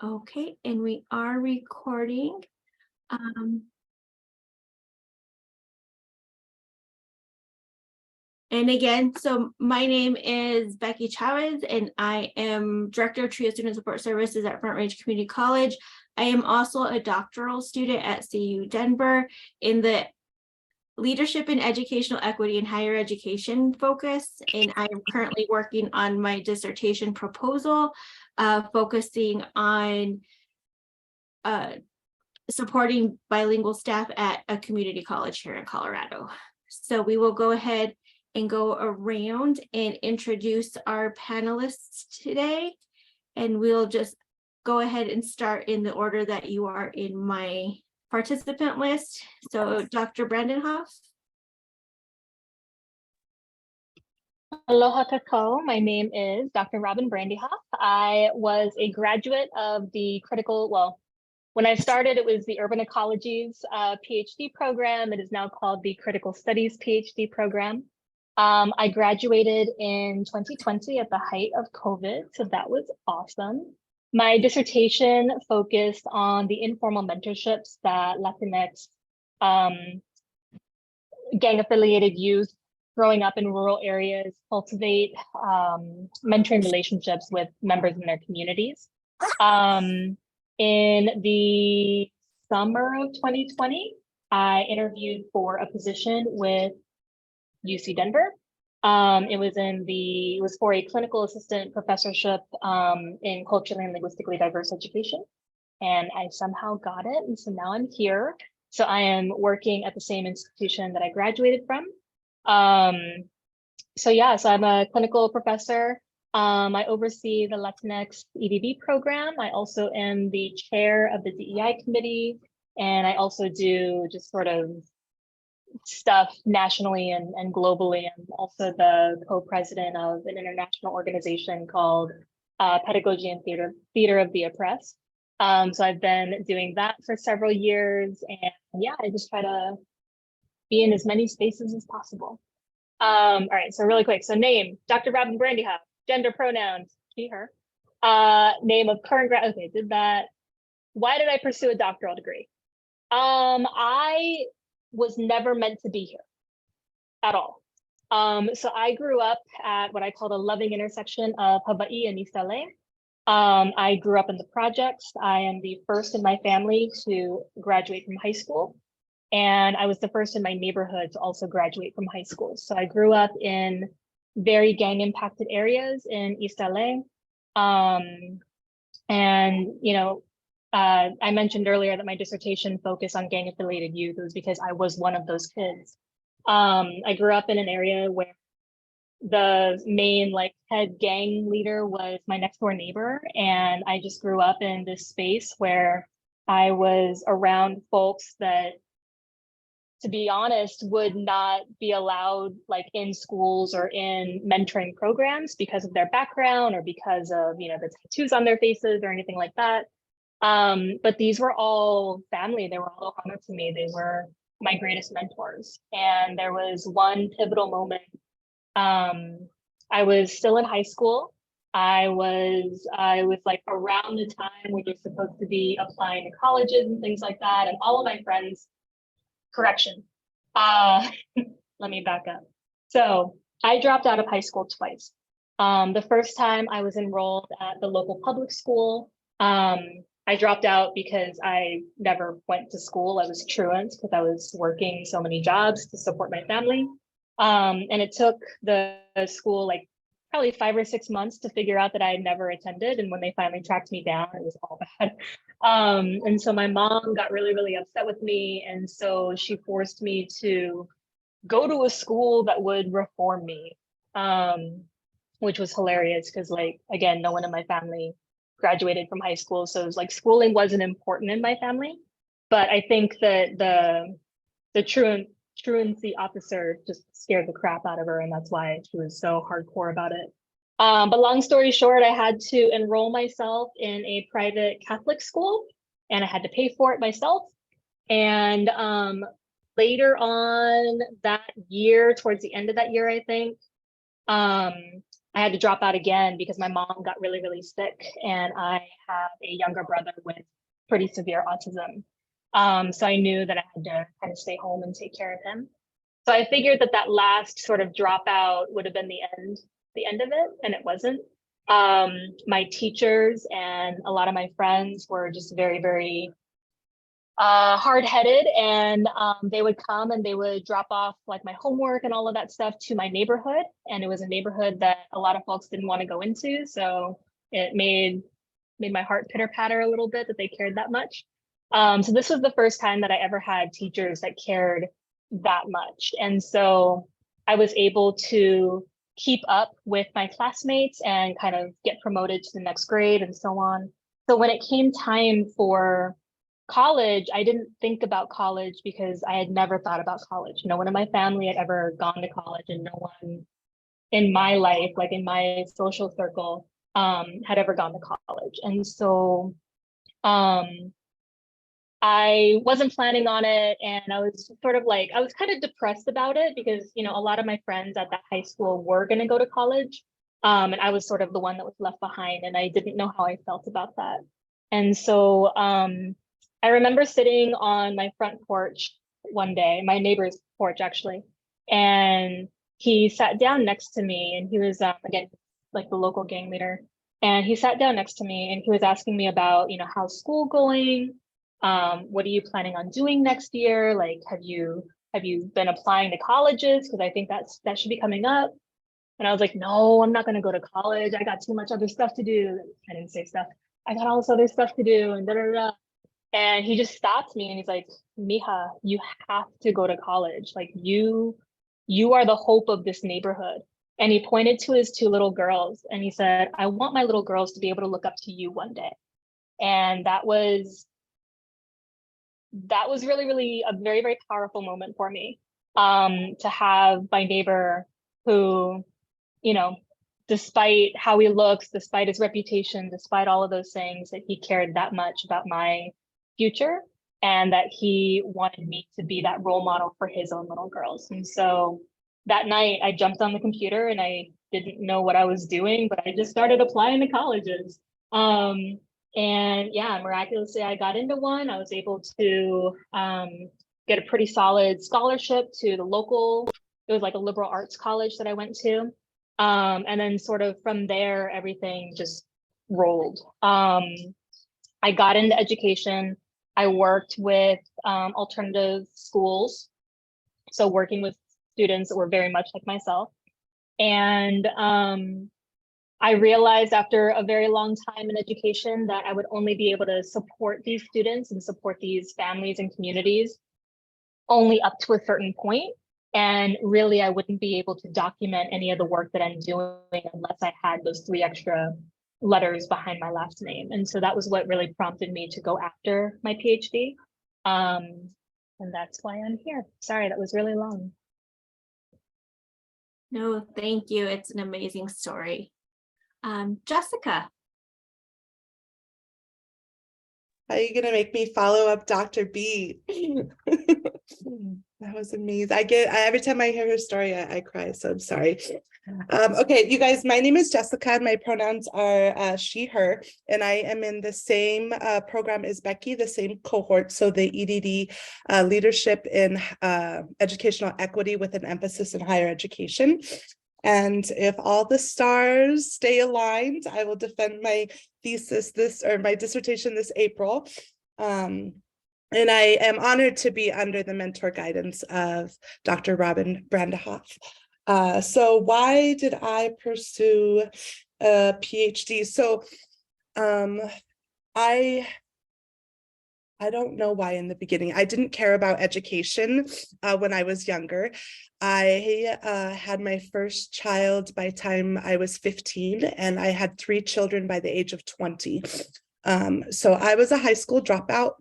Okay, and we are recording. Um, and again, so my name is Becky Chavez, and I am Director of TRIO Student Support Services at Front Range Community College. I am also a doctoral student at CU Denver in the Leadership in Educational Equity and Higher Education focus, and I am currently working on my dissertation proposal, focusing on supporting bilingual staff at a community college here in Colorado. So we will go ahead and go around and introduce our panelists today. And we'll just go ahead and start in the order that you are in my participant list. So Dr. Brandenhoff. Aloha kakao. My name is Dr. Robin Brandyhoff. I was a graduate of the when I started, it was the Urban Ecologies PhD program. It is now called the Critical Studies PhD program. I graduated in 2020 at the height of COVID, so that was awesome. My dissertation focused on the informal mentorships that Latinx gang-affiliated youth growing up in rural areas cultivate mentoring relationships with members in their communities. In the summer of 2020, I interviewed for a position with UC Denver. It was for a clinical assistant professorship in culturally and linguistically diverse education. And I somehow got it. And so now I'm here. So I am working at the same institution that I graduated from. So I'm a clinical professor. I oversee the Latinx EDB program. I also am the chair of the DEI committee, and I also do just sort of stuff nationally and globally. I'm also the co-president of an international organization called Pedagogy and Theater of the Oppressed. So I've been doing that for several years, and yeah, I just try to be in as many spaces as possible. All right, so really quick. So name, Dr. Robin Brandyhoff, gender pronouns, she, her. Name of current grad, okay, did that. Why did I pursue a doctoral degree? I was never meant to be here at all. So I grew up at what I call the loving intersection of Hawaii and East LA. I grew up in the projects. I am the first in my family to graduate from high school. And I was the first in my neighborhood to also graduate from high school. So I grew up in very gang impacted areas in East LA. I mentioned earlier that my dissertation focused on gang affiliated youth. It was because I was one of those kids. I grew up in an area where the main head gang leader was my next door neighbor. And I just grew up in this space where I was around folks that, to be honest, would not be allowed in schools or in mentoring programs because of their background or because of, the tattoos on their faces or anything like that. But these were all family. They were all honor to me. They were my greatest mentors. And there was one pivotal moment. I was still in high school. I was around the time where you're supposed to be applying to colleges and things like that. And all of my friends, correction. Let me back up. So I dropped out of high school twice. The first time I was enrolled at the local public school. I dropped out because I never went to school. I was truant because I was working so many jobs to support my family. And it took the school probably 5 or 6 months to figure out that I had never attended. And when they finally tracked me down, it was all bad. And so my mom got really, really upset with me. And so she forced me to go to a school that would reform me, which was hilarious because again, no one in my family graduated from high school. So it was schooling wasn't important in my family. But I think that the truancy officer just scared the crap out of her, and that's why she was so hardcore about it. But long story short, I had to enroll myself in a private Catholic school, and I had to pay for it myself. And later on that year, towards the end of that year, I think, I had to drop out again because my mom got really, really sick, and I have a younger brother with pretty severe autism. So I knew that I had to kind of stay home and take care of him. So I figured that that last sort of dropout would have been the end of it, and it wasn't. My teachers and a lot of my friends were just very, very hard-headed, and they would come and they would drop off like my homework and all of that stuff to my neighborhood. And it was a neighborhood that a lot of folks didn't want to go into. So it made my heart pitter-patter a little bit that they cared that much. So this was the first time that I ever had teachers that cared that much. And so I was able to keep up with my classmates and kind of get promoted to the next grade and so on. So when it came time for college, I didn't think about college because I had never thought about college. No one in my family had ever gone to college, and no one in my life, like in my social circle, had ever gone to college. And so I wasn't planning on it, and I was sort of like, I was kind of depressed about it because, you know, a lot of my friends at that high school were going to go to college. And I was sort of the one that was left behind, and I didn't know how I felt about that. And so I remember sitting on my front porch one day, my neighbor's porch actually, and he sat down next to me, and he was again like the local gang leader, and he sat down next to me and he was asking me about, you know, how's school going? What are you planning on doing next year? Like, have you been applying to colleges? Because I think that should be coming up. And I was like, no, I'm not going to go to college. I got too much other stuff to do. I didn't say stuff. I got all this other stuff to do, and da da da. And he just stopped me and he's like, Mija, you have to go to college. Like you are the hope of this neighborhood. And he pointed to his two little girls and he said, I want my little girls to be able to look up to you one day. And that was really, really a very, very powerful moment for me. To have my neighbor who, you know, despite how he looks, despite his reputation, despite all of those things, that he cared that much about my future, and that he wanted me to be that role model for his own little girls. And so that night I jumped on the computer and I didn't know what I was doing, but I just started applying to colleges. And yeah, miraculously I got into one. I was able to get a pretty solid scholarship to the local, it was like a liberal arts college that I went to. And then sort of from there, everything just rolled. I got into education. I worked with alternative schools, so working with students that were very much like myself. And I realized after a very long time in education that I would only be able to support these students and support these families and communities only up to a certain point. And really, I wouldn't be able to document any of the work that I'm doing unless I had those 3 extra letters behind my last name. And so that was what really prompted me to go after my PhD. And that's why I'm here. Sorry, that was really long. No, thank you. It's an amazing story. Jessica. How are you gonna make me follow up Dr. B? That was amazing. Every time I hear her story, I cry, so I'm sorry. Okay, you guys, my name is Jessica. My pronouns are she, her, and I am in the same program as Becky, the same cohort. So the EDD Leadership in Educational Equity with an emphasis in higher education. And if all the stars stay aligned, I will defend my thesis my dissertation this April. And I am honored to be under the mentor guidance of Dr. Robin Brandehoff. So why did I pursue a PhD? So I don't know why in the beginning. I didn't care about education when I was younger. I had my first child by the time I was 15, and I had 3 children by the age of 20. So I was a high school dropout.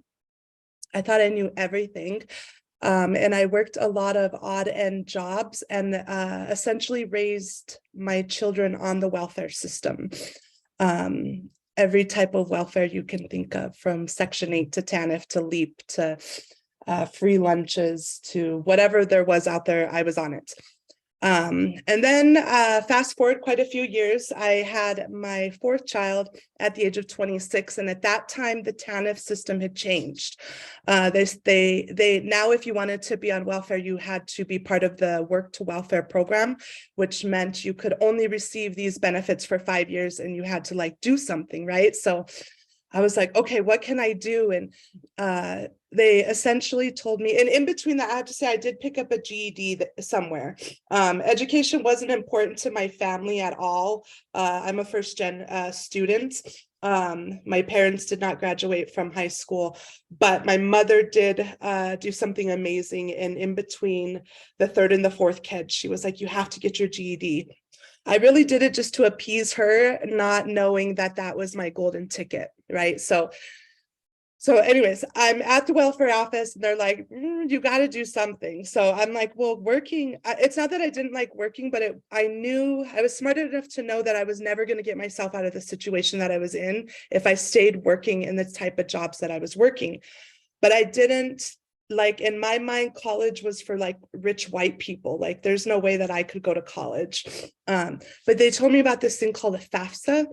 I thought I knew everything. And I worked a lot of odd end jobs and essentially raised my children on the welfare system. Every type of welfare you can think of, from Section 8 to TANF to LEAP to free lunches to whatever there was out there, I was on it. And then fast forward quite a few years, I had my fourth child at the age of 26. And at that time, the TANF system had changed. They now, if you wanted to be on welfare, you had to be part of the work to welfare program, which meant you could only receive these benefits for 5 years and you had to like do something, right? So I was like, okay, what can I do? And they essentially told me, and in between that, I have to say I did pick up a GED somewhere. Education wasn't important to my family at all. I'm a first-gen student. My parents did not graduate from high school, but my mother did do something amazing. And in between the third and the fourth kid, she was like, you have to get your GED. I really did it just to appease her, not knowing that that was my golden ticket, right? So anyways, I'm at the welfare office and they're like, you got to do something. So I'm like, well, working, it's not that I didn't like working, but I knew I was smart enough to know that I was never going to get myself out of the situation that I was in if I stayed working in the type of jobs that I was working. But I didn't, like, in my mind, college was for like rich white people. Like there's no way that I could go to college. But they told me about this thing called a FAFSA.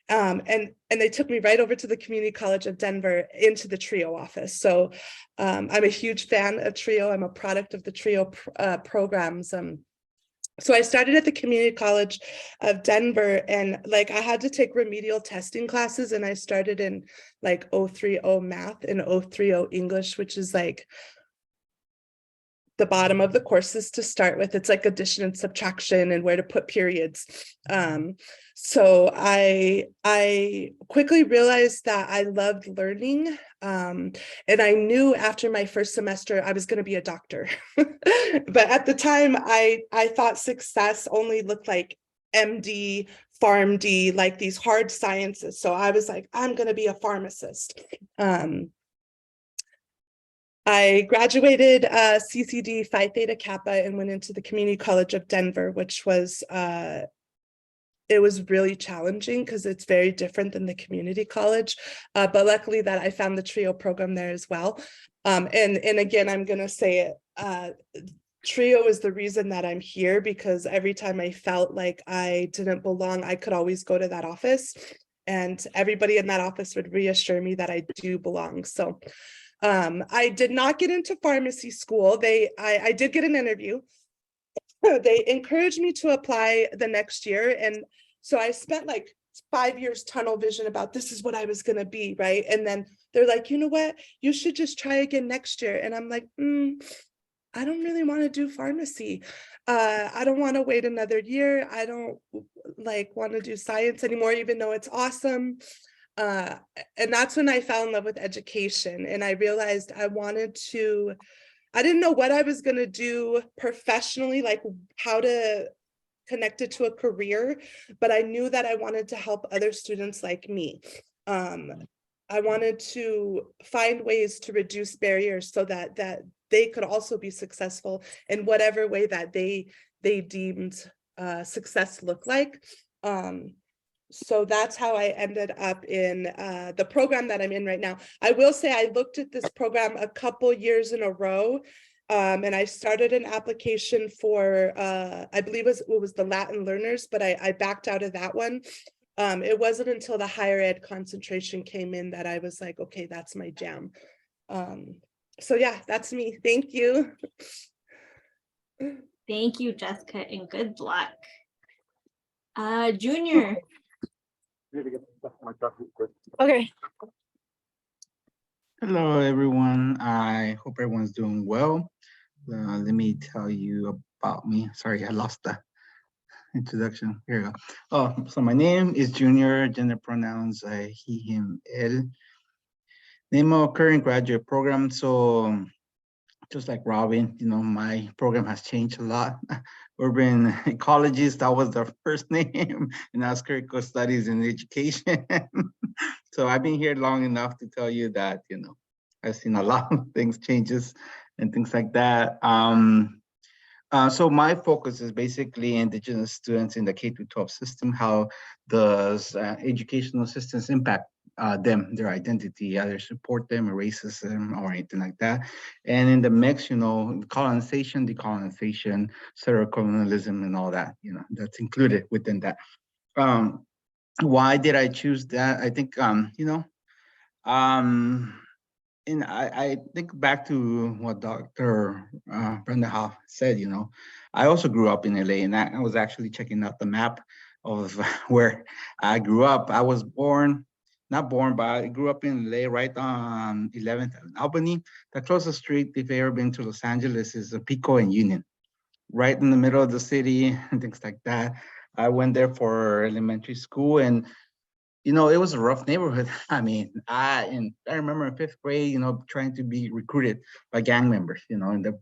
And they took me right over to the Community College of Denver into the TRIO office. So I'm a huge fan of TRIO. I'm a product of the TRIO programs. So I started at the Community College of Denver, and like I had to take remedial testing classes, and I started in like 030 math and 030 English, which is like the bottom of the courses to start with. It's like addition and subtraction and where to put periods. So I quickly realized that I loved learning. And I knew after my first semester, I was going to be a doctor. But at the time, I thought success only looked like MD, PharmD, like these hard sciences. So I was like, I'm going to be a pharmacist. I graduated CCD Phi Theta Kappa and went into the Community College of Denver, which was, it was really challenging because it's very different than the community college. But luckily that I found the TRIO program there as well. And again, I'm going to say it, TRIO is the reason that I'm here, because every time I felt like I didn't belong, I could always go to that office and everybody in that office would reassure me that I do belong. So I did not get into pharmacy school. I did get an interview. They encouraged me to apply the next year. And so I spent like 5 years tunnel vision about this is what I was going to be, right? And then they're like, you know what, you should just try again next year. And I'm like, I don't really want to do pharmacy. I don't want to wait another year. I don't like want to do science anymore, even though it's awesome. And that's when I fell in love with education. And I realized I didn't know what I was going to do professionally, like how to connect it to a career, but I knew that I wanted to help other students like me. I wanted to find ways to reduce barriers so that they could also be successful in whatever way that they deemed success looked like. So that's how I ended up in the program that I'm in right now. I will say I looked at this program a couple years in a row, and I started an application for, I believe it was the Latin learners, but I backed out of that one. It wasn't until the higher ed concentration came in that I was like, okay, that's my jam. So yeah, that's me. Thank you. Thank you, Jessica, and good luck. Junior. Okay. Hello, everyone. I hope everyone's doing well. Let me tell you about me. Sorry, I lost the introduction. Here we go. Oh, so my name is Junior, gender pronouns he, him, él. Name of current graduate program. So just like Robin, you know, my program has changed a lot. Urban Ecologies, that was the first name, and now it's Critical Studies in Education. So I've been here long enough to tell you that, you know, I've seen a lot of things, changes and things like that. So my focus is basically Indigenous students in the K-12 system. How does educational systems impact them, their identity, either support them, erase racism, or anything like that. And in the mix, colonization, decolonization, colonialism, and all that, that's included within that. Why did I choose that? I think, and I think back to what Dr. Brenda Hoff said, I also grew up in LA, and I was actually checking out the map of where I grew up. I was not born, but I grew up in LA, right on 11th and Albany. The closest street, if you've ever been to Los Angeles, is Pico and Union, right in the middle of the city, and things like that. I went there for elementary school, and it was a rough neighborhood. I mean, I remember in 5th grade, trying to be recruited by gang members, in the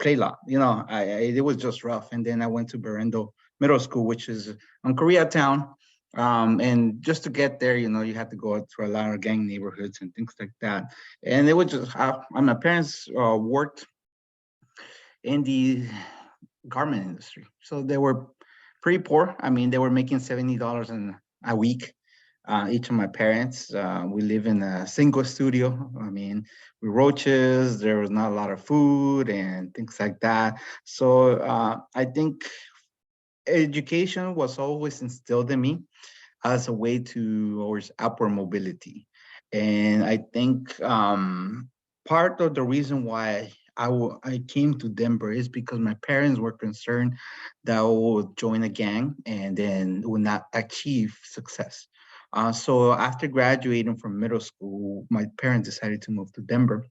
play lot. It was just rough. And then I went to Berendo Middle School, which is on Koreatown. And just to get there, you had to go through a lot of gang neighborhoods and things like that. And it was just my parents worked in the garment industry, so they were pretty poor. I mean, they were making $70 a week. Each of my parents, we live in a single studio. I mean, with roaches, there was not a lot of food and things like that. So I think education was always instilled in me as a way towards upward mobility. And I think part of the reason why I came to Denver is because my parents were concerned that I would join a gang and then would not achieve success. So after graduating from middle school, my parents decided to move to Denver,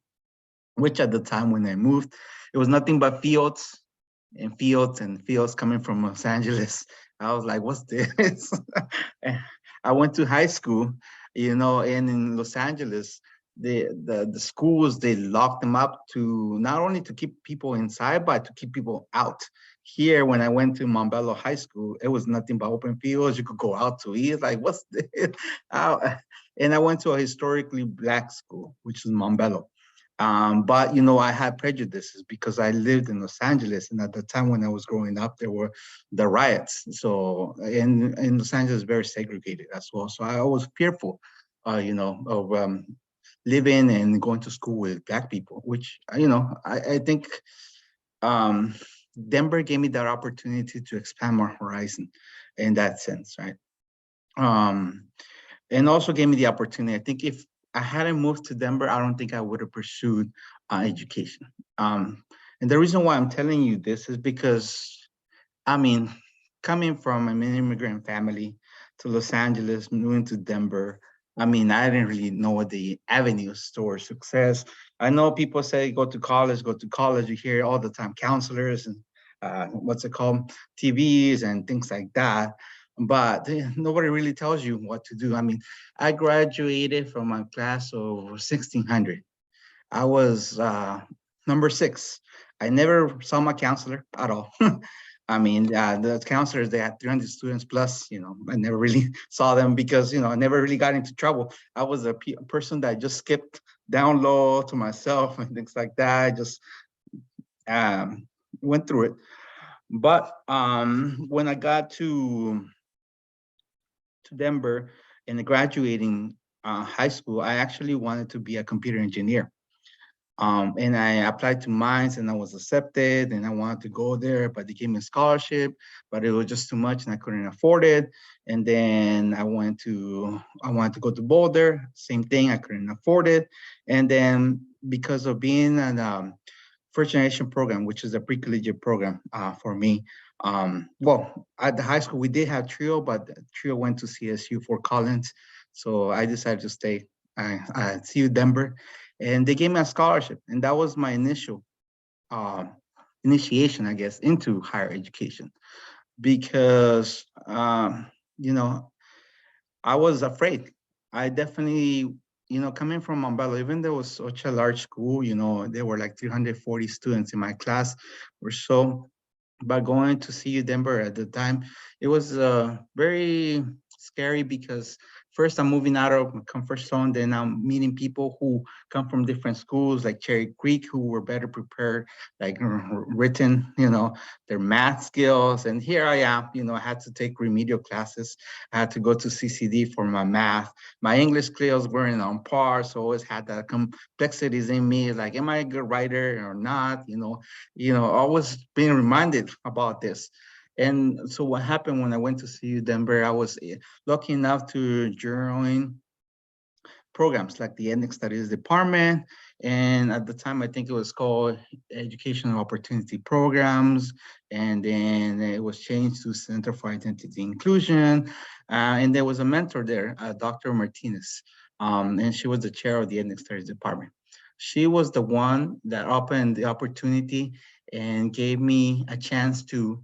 which at the time when I moved, it was nothing but fields and fields and fields coming from Los Angeles. I was like, what's this? I went to high school, and in Los Angeles, the schools, they locked them up to not only to keep people inside, but to keep people out. Here, when I went to Montbello High School, it was nothing but open fields. You could go out to eat. Like, what's this? And I went to a historically Black school, which is Montbello. But, I had prejudices because I lived in Los Angeles. And at the time when I was growing up, there were the riots. So in Los Angeles, very segregated as well. So I was fearful, of living and going to school with Black people, which, I think Denver gave me that opportunity to expand my horizon in that sense, right? And also gave me the opportunity. I think if I hadn't moved to Denver, I don't think I would have pursued education. And the reason why I'm telling you this is because, coming from an immigrant family to Los Angeles, moving to Denver, I didn't really know what the avenues towards success. I know people say, go to college. You hear all the time, counselors and TVs and things like that. But nobody really tells you what to do. I graduated from a class of 1,600. I was number 6. I never saw my counselor at all. The counselors, they had 300 students plus, I never really saw them because, I never really got into trouble. I was a person that just skipped down low to myself and things like that. I just went through it. But when I got to Denver and graduating high school, I actually wanted to be a computer engineer. And I applied to Mines and I was accepted and I wanted to go there, but they gave me a scholarship, but it was just too much and I couldn't afford it. And then I wanted to go to Boulder, same thing, I couldn't afford it. And then because of being an first generation program, which is a pre-collegiate program for me. Well, at the high school, we did have TRIO, but TRIO went to CSU Fort Collins. So I decided to stay at CU Denver. And they gave me a scholarship. And that was my initial initiation, I guess, into higher education. Because, I was afraid. I definitely, coming from Montbello, even though it was such a large school, there were like 340 students in my class or so. But going to CU Denver at the time, it was very scary because first I'm moving out of my comfort zone, then I'm meeting people who come from different schools like Cherry Creek, who were better prepared, like written, their math skills. And here I am, I had to take remedial classes. I had to go to CCD for my math. My English skills weren't on par, so I always had that complexities in me, like, am I a good writer or not? Always being reminded about this. And so what happened when I went to CU Denver, I was lucky enough to join programs like the Ethnic Studies Department. And at the time, I think it was called Educational Opportunity Programs. And then it was changed to Center for Identity Inclusion. And there was a mentor there, Dr. Martinez. And she was the chair of the Ethnic Studies Department. She was the one that opened the opportunity and gave me a chance to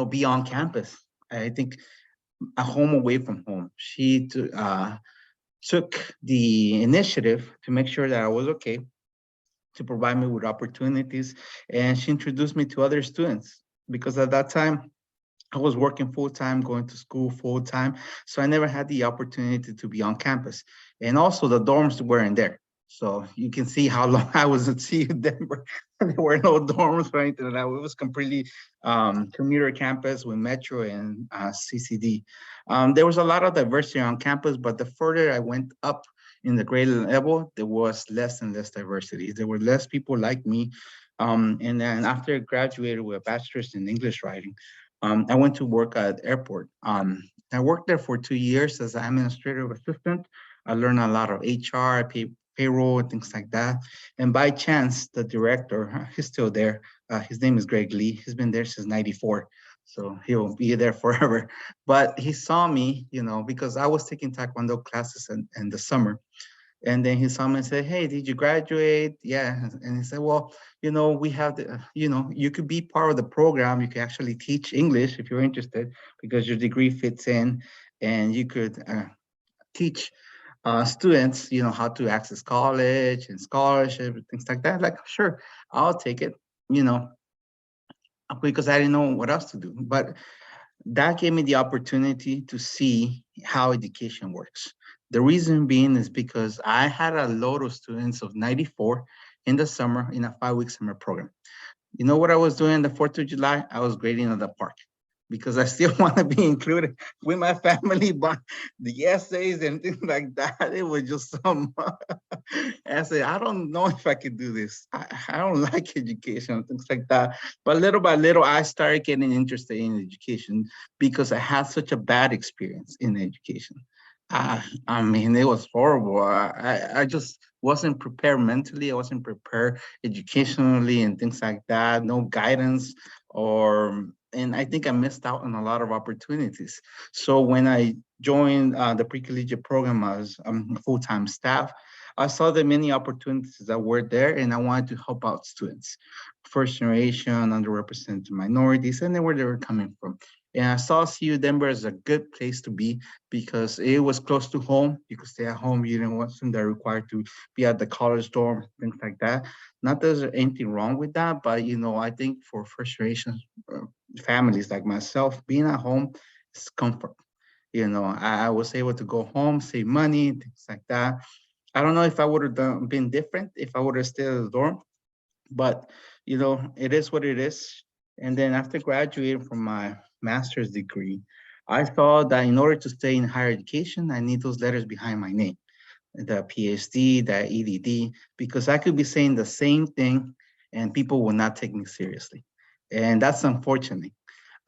be on campus. I think a home away from home. She took the initiative to make sure that I was okay, to provide me with opportunities. And she introduced me to other students because at that time, I was working full-time, going to school full-time. So I never had the opportunity to be on campus. And also the dorms weren't there. So you can see how long I was at CU Denver. There were no dorms or anything like that. It was completely commuter campus with Metro and CCD. There was a lot of diversity on campus, but the further I went up in the grade level, there was less and less diversity. There were less people like me. And then after I graduated with a bachelor's in English writing, I went to work at airport. I worked there for 2 years as an administrative assistant. I learned a lot of HR, payroll, and things like that. And by chance, the director, he's still there. His name is Greg Lee. He's been there since '94. So he'll be there forever. But he saw me, because I was taking Taekwondo classes in the summer. And then he saw me and said, hey, did you graduate? Yeah. And he said, well, we have the, you could be part of the program. You can actually teach English if you're interested because your degree fits in, and you could teach students, how to access college and scholarship and things like that. Like, sure, I'll take it, because I didn't know what else to do. But that gave me the opportunity to see how education works. The reason being is because I had a load of students of 94 in the summer in a 5-week summer program. You know what I was doing the 4th of July? I was grading at the park because I still want to be included with my family, but the essays and things like that, it was just some essay. I don't know if I could do this. I don't like education, things like that. But little by little, I started getting interested in education because I had such a bad experience in education. I mean, it was horrible. I just wasn't prepared mentally. I wasn't prepared educationally and things like that. No guidance and I think I missed out on a lot of opportunities. So when I joined the pre-collegiate program as full-time staff, I saw the many opportunities that were there, and I wanted to help out students, first generation, underrepresented minorities, and then where they were coming from. And I saw CU Denver as a good place to be because it was close to home. You could stay at home. You didn't want them that required to be at the college dorm, things like that. Not that there's anything wrong with that, but I think for first generation families like myself, being at home is comfort. I was able to go home, save money, things like that. I don't know if I would have been different if I would have stayed at the dorm, but it is what it is. And then after graduating from my master's degree, I thought that in order to stay in higher education, I need those letters behind my name, the PhD, the EDD, because I could be saying the same thing and people will not take me seriously. And that's unfortunate.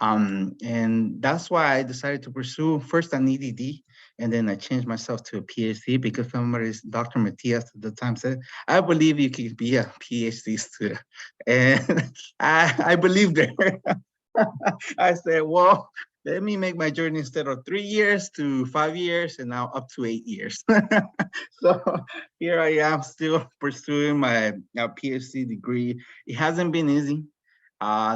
And that's why I decided to pursue first an EDD, and then I changed myself to a PhD because Dr. Matias at the time said, I believe you can be a PhD student. And I believed her. I said, well, let me make my journey instead of 3 years to 5 years and now up to 8 years. So here I am still pursuing my PhD degree. It hasn't been easy.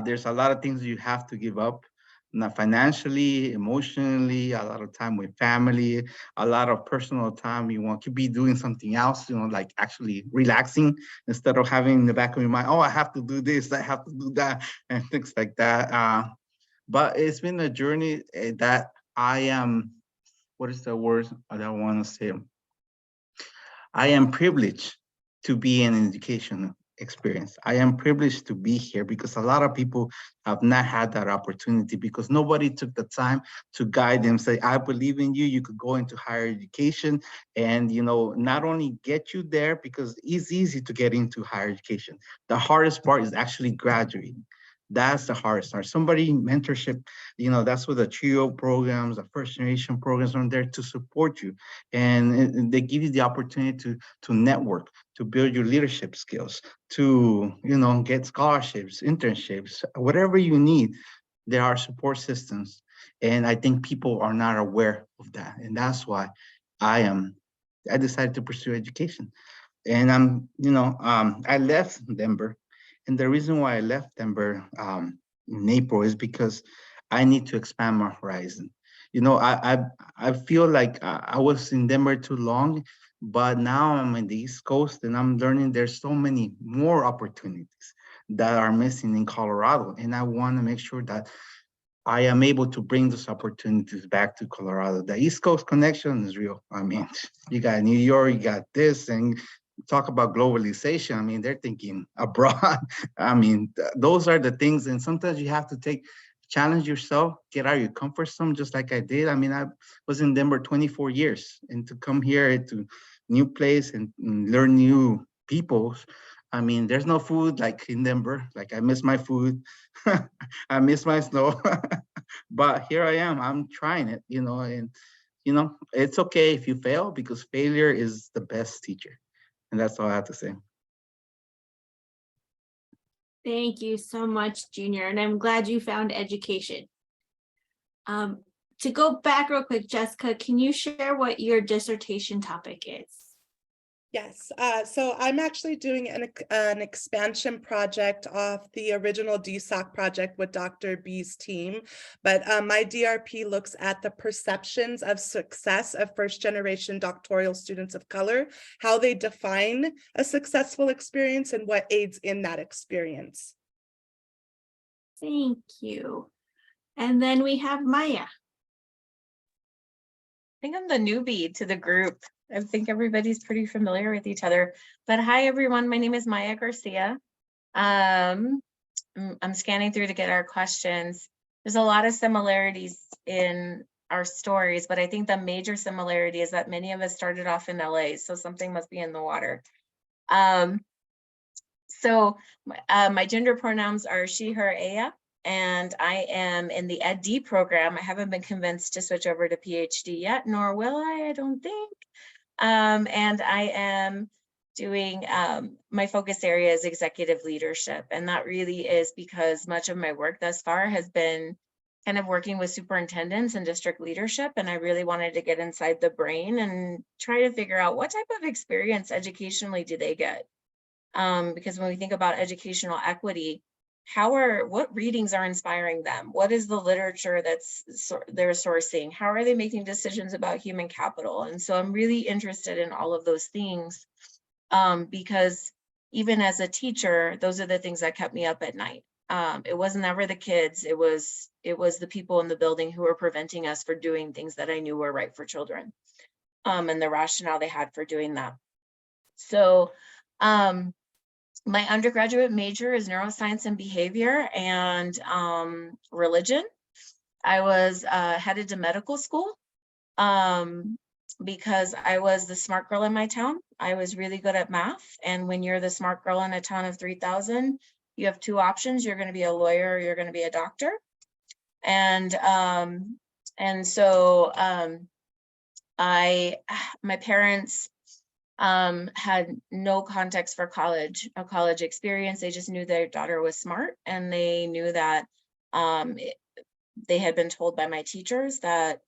There's a lot of things you have to give up, not financially, emotionally, a lot of time with family, a lot of personal time. You want to be doing something else, like actually relaxing instead of having in the back of your mind, oh, I have to do this, I have to do that, and things like that. But it's been a journey that I am what is the word that I want to say? I am privileged to be in education experience. I am privileged to be here because a lot of people have not had that opportunity because nobody took the time to guide them, say, I believe in you, you could go into higher education and, you know, not only get you there because it's easy to get into higher education. The hardest part is actually graduating. That's the hardest part. Somebody mentorship, you know, that's what the TRIO programs, the first generation programs are there to support you. And they give you the opportunity to network, to build your leadership skills, to, you know, get scholarships, internships, whatever you need. There are support systems. And I think people are not aware of that. And that's why I decided to pursue education. And I left Denver. And the reason why I left Denver in April is because I need to expand my horizon. You know, I feel like I was in Denver too long, but now I'm in the East Coast and I'm learning there's so many more opportunities that are missing in Colorado. And I want to make sure that I am able to bring those opportunities back to Colorado. The East Coast connection is real. I mean, you got New York, you got this, and talk about globalization. I mean, they're thinking abroad. I mean, those are the things. And sometimes you have to challenge yourself, get out of your comfort zone, just like I did. I mean, I was in Denver 24 years, and to come here to new place and learn new people. I mean, there's no food like in Denver. Like I miss my food. I miss my snow. But here I am. I'm trying it, you know, and you know, it's okay if you fail because failure is the best teacher. And that's all I have to say. Thank you so much, Junior, and I'm glad you found education. To go back real quick, Jessica, can you share what your dissertation topic is? Yes, so I'm actually doing an expansion project off the original DSoC project with Dr. B's team, but my DRP looks at the perceptions of success of first-generation doctoral students of color, how they define a successful experience and what aids in that experience. Thank you. And then we have Maya. I think I'm the newbie to the group. I think everybody's pretty familiar with each other. But hi, everyone. My name is Maya Garcia. I'm scanning through to get our questions. There's a lot of similarities in our stories, but I think the major similarity is that many of us started off in LA, so something must be in the water. My gender pronouns are she, her, ella, and I am in the Ed.D program. I haven't been convinced to switch over to PhD yet, nor will I don't think. And I am doing, my focus area is executive leadership. And that really is because much of my work thus far has been kind of working with superintendents and district leadership. And I really wanted to get inside the brain and try to figure out what type of experience educationally do they get? Because when we think about educational equity, what readings are inspiring them? What is the literature they're sourcing? How are they making decisions about human capital? And so I'm really interested in all of those things because even as a teacher, those are the things that kept me up at night. It was never the kids, it was the people in the building who were preventing us for doing things that I knew were right for children and the rationale they had for doing that. So my undergraduate major is neuroscience and behavior and religion. I was headed to medical school because I was the smart girl in my town. I was really good at math. And when you're the smart girl in a town of 3,000, you have two options. You're going to be a lawyer or you're going to be a doctor. And so my parents had no context for a college experience. They just knew their daughter was smart, and they knew that they had been told by my teachers that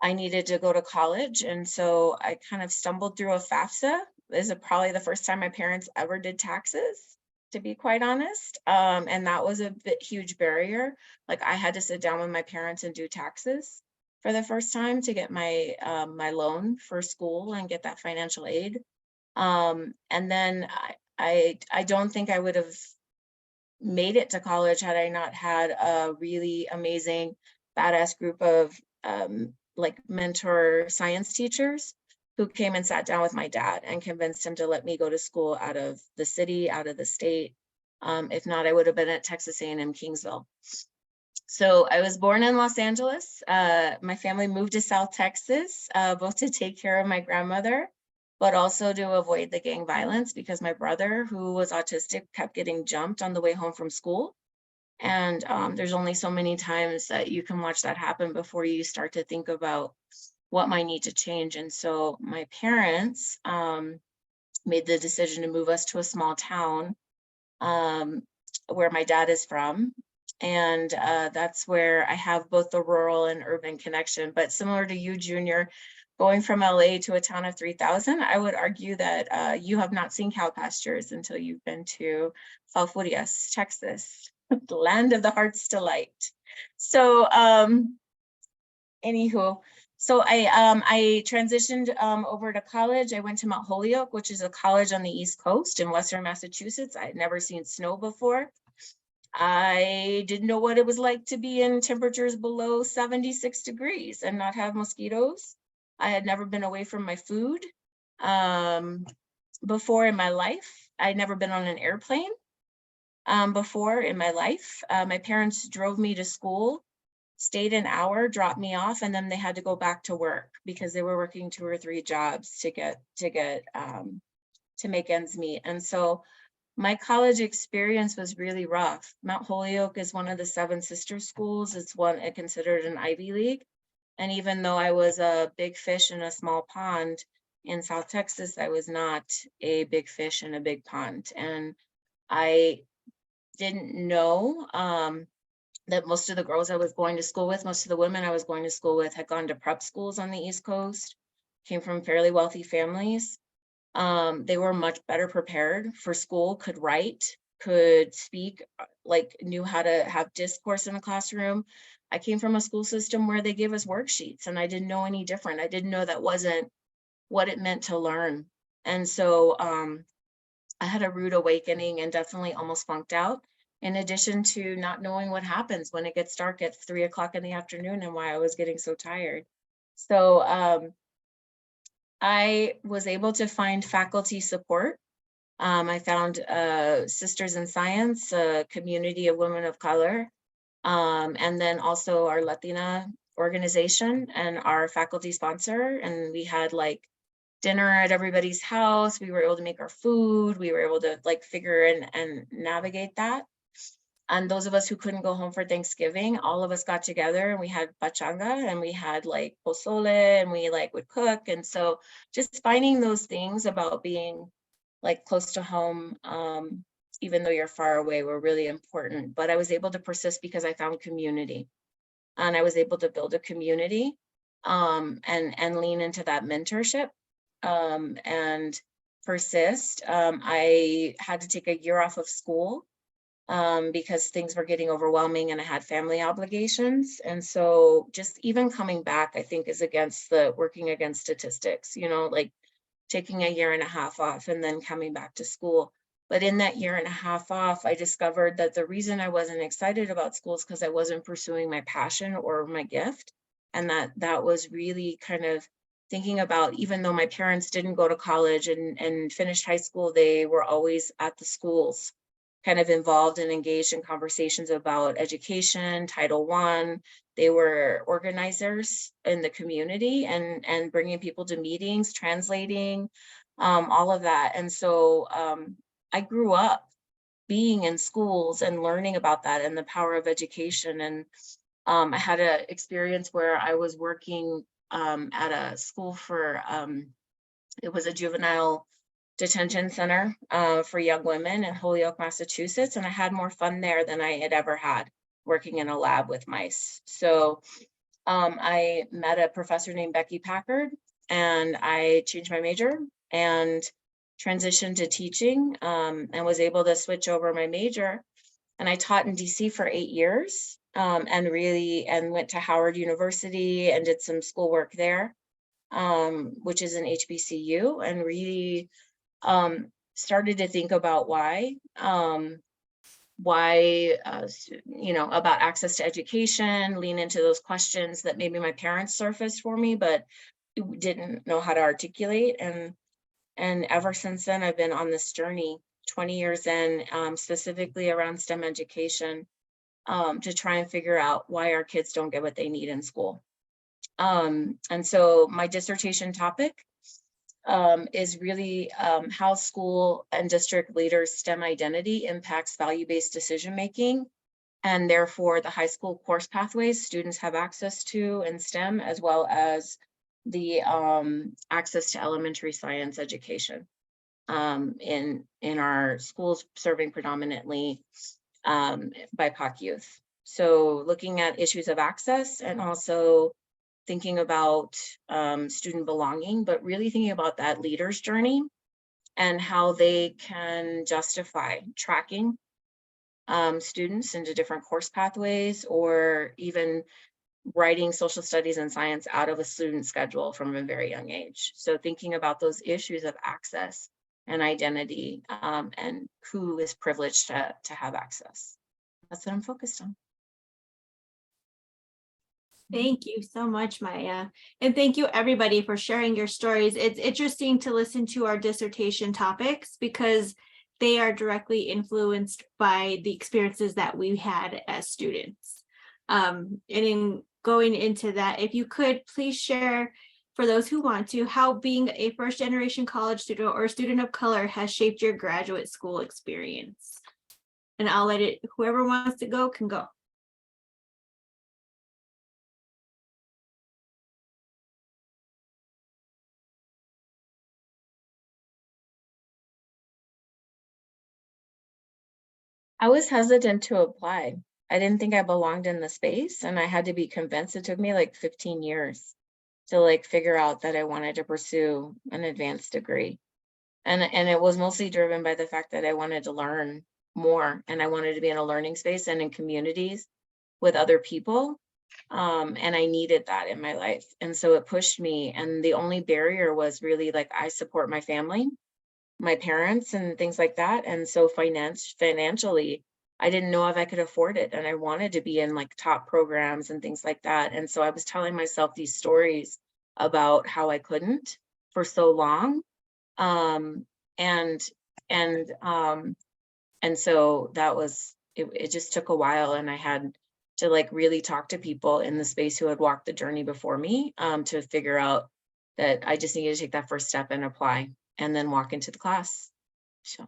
I needed to go to college. And so I kind of stumbled through a FAFSA. This is probably the first time my parents ever did taxes, to be quite honest. And that was a huge barrier. Like I had to sit down with my parents and do taxes for the first time to get my my loan for school and get that financial aid. And then I don't think I would have made it to college had I not had a really amazing, badass group of like mentor science teachers who came and sat down with my dad and convinced him to let me go to school out of the city, out of the state. If not, I would have been at Texas A&M Kingsville. So I was born in Los Angeles. My family moved to South Texas, both to take care of my grandmother, but also to avoid the gang violence because my brother, who was autistic, kept getting jumped on the way home from school. And there's only so many times that you can watch that happen before you start to think about what might need to change. And so my parents made the decision to move us to a small town where my dad is from. And that's where I have both the rural and urban connection. But similar to you, Junior, going from LA to a town of 3,000, I would argue that you have not seen cow pastures until you've been to Falfurrias, Texas, the land of the heart's delight. So anywho, so I transitioned over to college. I went to Mount Holyoke, which is a college on the East Coast in Western Massachusetts. I had never seen snow before. I didn't know what it was like to be in temperatures below 76 degrees and not have mosquitoes. I had never been away from my food before in my life. I'd never been on an airplane before in my life. My parents drove me to school, stayed an hour, dropped me off, and then they had to go back to work because they were working 2 or 3 jobs to make ends meet. And so my college experience was really rough. Mount Holyoke is one of the 7 sister schools. It's considered an Ivy League. And even though I was a big fish in a small pond in South Texas, I was not a big fish in a big pond. And I didn't know that most of the girls I was going to school with, most of the women I was going to school with had gone to prep schools on the East Coast, came from fairly wealthy families. They were much better prepared for school, could write, could speak, like knew how to have discourse in the classroom. I came from a school system where they gave us worksheets and I didn't know any different. I didn't know that wasn't what it meant to learn. And so I had a rude awakening and definitely almost funked out, in addition to not knowing what happens when it gets dark at 3 o'clock in the afternoon and why I was getting so tired. So I was able to find faculty support. I found Sisters in Science, a community of women of color, and then also our Latina organization and our faculty sponsor. And we had like dinner at everybody's house. We were able to make our food. We were able to like figure and navigate that. And those of us who couldn't go home for Thanksgiving, all of us got together and we had pachanga and we had like pozole and we like would cook. And so just finding those things about being like close to home, even though you're far away, were really important. But I was able to persist because I found community and I was able to build a community and lean into that mentorship and persist. I had to take a year off of school because things were getting overwhelming and I had family obligations. And so just even coming back, I think is working against statistics, you know, like taking a year and a half off and then coming back to school. But in that year and a half off, I discovered that the reason I wasn't excited about school is because I wasn't pursuing my passion or my gift. And that was really kind of thinking about, even though my parents didn't go to college and finished high school, they were always at the schools, kind of involved and engaged in conversations about education, Title I. They were organizers in the community and bringing people to meetings, translating, all of that. And so I grew up being in schools and learning about that and the power of education. And I had an experience where I was working at a school for, it was a juvenile detention center for young women in Holyoke, Massachusetts. And I had more fun there than I had ever had working in a lab with mice. So I met a professor named Becky Packard and I changed my major and transitioned to teaching and was able to switch over my major. And I taught in DC for 8 years and went to Howard University and did some schoolwork there, which is an HBCU, and really started to think about why. why, you know, about access to education, lean into those questions that maybe my parents surfaced for me, but didn't know how to articulate. And ever since then, I've been on this journey, 20 years in, specifically around STEM education, to try and figure out why our kids don't get what they need in school. And so my dissertation topic is really how school and district leaders' STEM identity impacts value-based decision-making, and therefore the high school course pathways students have access to in STEM, as well as the access to elementary science education in our schools serving predominantly BIPOC youth. So looking at issues of access and also thinking about student belonging, but really thinking about that leader's journey and how they can justify tracking students into different course pathways, or even writing social studies and science out of a student schedule from a very young age. So thinking about those issues of access and identity, and who is privileged to have access. That's what I'm focused on. Thank you so much, Maya. And thank you everybody for sharing your stories. It's interesting to listen to our dissertation topics because they are directly influenced by the experiences that we had as students. And in going into that, if you could please share, for those who want to, how being a first generation college student or student of color has shaped your graduate school experience. And I'll let it, whoever wants to go can go. I was hesitant to apply. I didn't think I belonged in the space, and I had to be convinced. It took me like 15 years to like figure out that I wanted to pursue an advanced degree. And it was mostly driven by the fact that I wanted to learn more, and I wanted to be in a learning space and in communities with other people. And I needed that in my life. And so it pushed me. And the only barrier was really like, I support my family, my parents and things like that. And so financially, I didn't know if I could afford it. And I wanted to be in like top programs and things like that. And so I was telling myself these stories about how I couldn't for so long. And so that was, it just took a while, and I had to like really talk to people in the space who had walked the journey before me, to figure out that I just needed to take that first step and apply, and then walk into the class. So.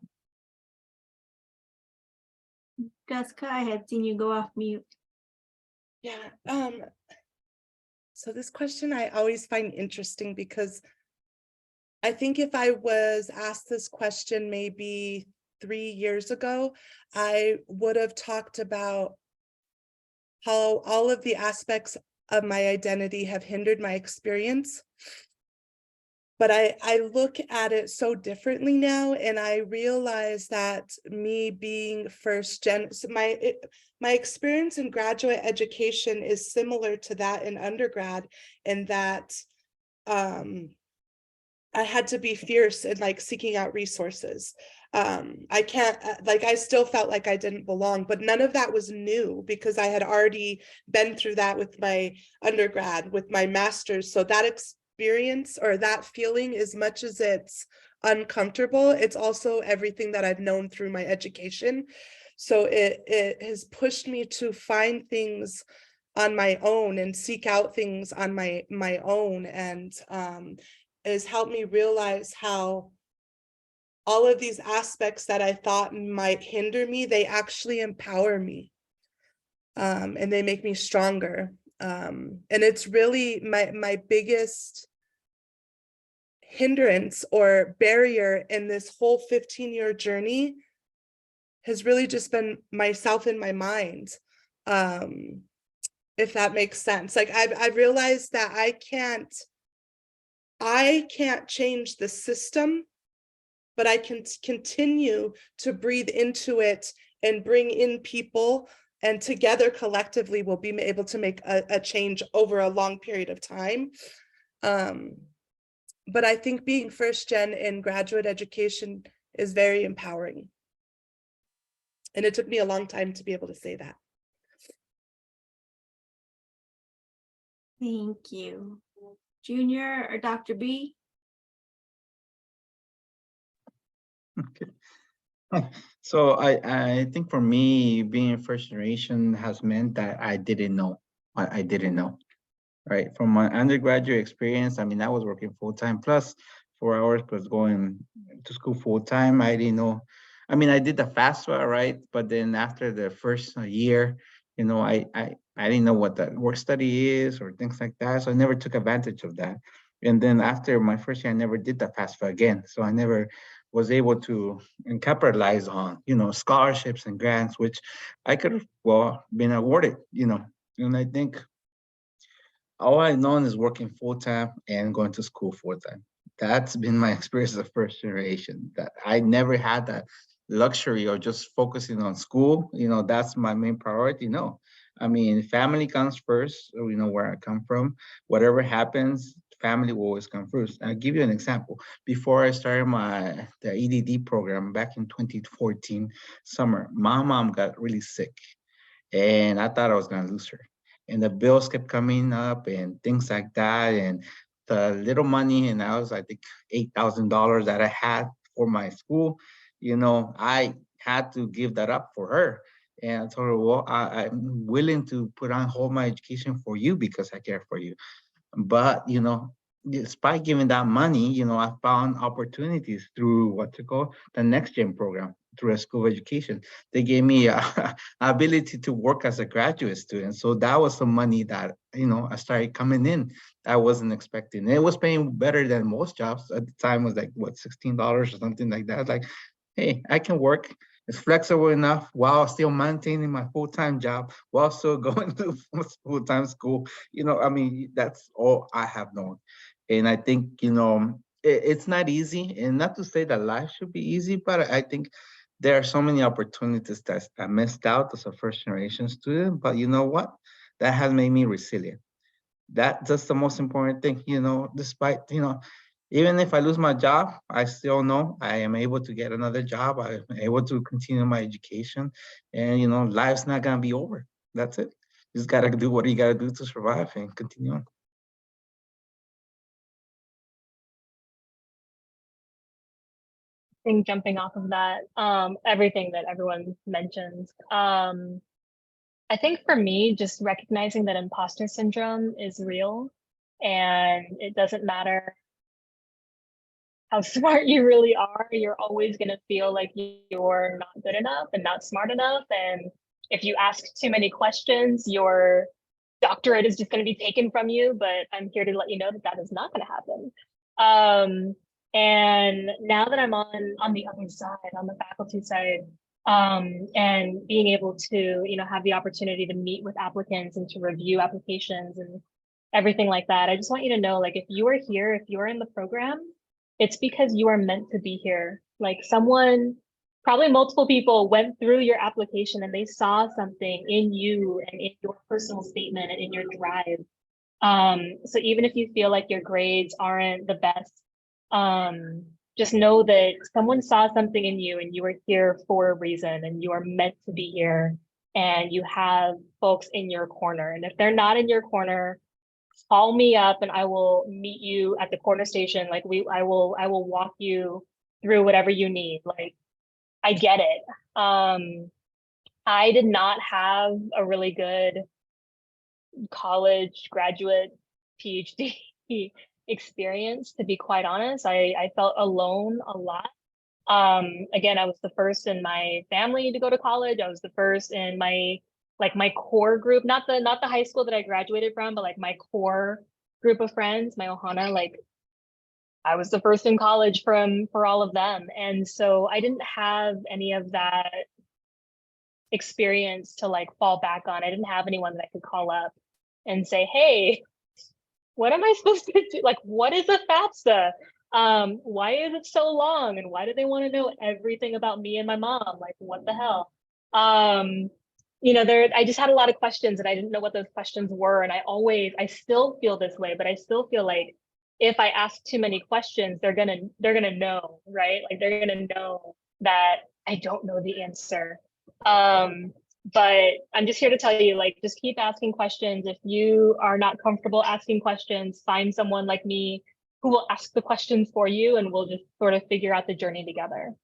Jessica, I had seen you go off mute. Yeah, so this question I always find interesting, because I think if I was asked this question maybe 3 years ago, I would have talked about how all of the aspects of my identity have hindered my experience. But I look at it so differently now, and I realize that me being first gen, so my experience in graduate education is similar to that in undergrad, in that I had to be fierce in like seeking out resources. I can't, like, I still felt like I didn't belong, but none of that was new because I had already been through that with my undergrad, with my master's. So that experience, or that feeling, as much as it's uncomfortable, it's also everything that I've known through my education. So it has pushed me to find things on my own and seek out things on my own, and has helped me realize how all of these aspects that I thought might hinder me, they actually empower me, and they make me stronger. And it's really my biggest hindrance or barrier in this whole 15-year journey has really just been myself in my mind. If that makes sense. Like I've realized that I can't change the system, but I can continue to breathe into it and bring in people, and together collectively we'll be able to make a change over a long period of time. But I think being first gen in graduate education is very empowering. And it took me a long time to be able to say that. Thank you. Junior or Dr. B? Okay. So I think for me, being first generation has meant that I didn't know. I didn't know, right? From my undergraduate experience, I mean, I was working full time plus 4 hours, was going to school full time. I didn't know. I mean, I did the FAFSA, right? But then after the first year, you know, I didn't know what that work study is or things like that. So I never took advantage of that. And then after my first year, I never did the FAFSA again. So I never was able to capitalize on, you know, scholarships and grants, which I could have, well, been awarded, you know. And I think all I've known is working full time and going to school full time. That's been my experience as a first generation. That I never had that luxury of just focusing on school. You know, that's my main priority. No, I mean, family comes first. You know, where I come from, whatever happens, family will always come first. I'll give you an example. Before I started the EDD program back in 2014 summer, my mom got really sick, and I thought I was gonna lose her. And the bills kept coming up and things like that. And the little money, and I was, I think, $8,000 that I had for my school, you know, I had to give that up for her. And I told her, well, I'm willing to put on hold my education for you because I care for you. But, you know, despite giving that money, you know, I found opportunities through what's it called, the Next Gen program through a school of education. They gave me a ability to work as a graduate student. So that was some money that, you know, I started coming in. I wasn't expecting. It was paying better than most jobs at the time. Was like what, $16 or something like that. Like, hey, I can work. It's flexible enough while still maintaining my full-time job, while still going to full-time school. You know, I mean, that's all I have known. And I think, you know, it's not easy. And not to say that life should be easy, but I think there are so many opportunities that I missed out as a first generation student. But you know what? That has made me resilient. That's the most important thing, you know, despite, you know, even if I lose my job, I still know I am able to get another job. I'm able to continue my education, and, you know, life's not going to be over. That's it. You just got to do what you got to do to survive and continue on. Think jumping off of that, everything that everyone mentioned. I think for me, just recognizing that imposter syndrome is real, and it doesn't matter how smart you really are, you're always going to feel like you're not good enough and not smart enough. And if you ask too many questions, your doctorate is just going to be taken from you. But I'm here to let you know that that is not going to happen. And now that I'm on the other side, on the faculty side, and being able to, you know, have the opportunity to meet with applicants and to review applications and everything like that, I just want you to know, like, if you are here, if you're in the program, it's because you are meant to be here. Like, someone, probably multiple people, went through your application and they saw something in you and in your personal statement and in your drive. So even if you feel like your grades aren't the best, just know that someone saw something in you and you are here for a reason, and you are meant to be here, and you have folks in your corner. And if they're not in your corner, call me up and I will meet you at the corner station. Like, I will walk you through whatever you need. Like, I get it. I did not have a really good college, graduate, PhD experience, to be quite honest. I felt alone a lot. Again, I was the first in my family to go to college. I was the first in my core group, not the high school that I graduated from, but like my core group of friends, my Ohana, like, I was the first in college for all of them. And so I didn't have any of that experience to like fall back on. I didn't have anyone that I could call up and say, hey, what am I supposed to do? Like, what is a FAFSA? Why is it so long? And why do they want to know everything about me and my mom? Like, what the hell? You know, I just had a lot of questions and I didn't know what those questions were. And I still feel this way, but I still feel like if I ask too many questions, they're gonna know, right? Like, they're gonna know that I don't know the answer. But I'm just here to tell you, like, just keep asking questions. If you are not comfortable asking questions, find someone like me who will ask the questions for you, and we'll just sort of figure out the journey together.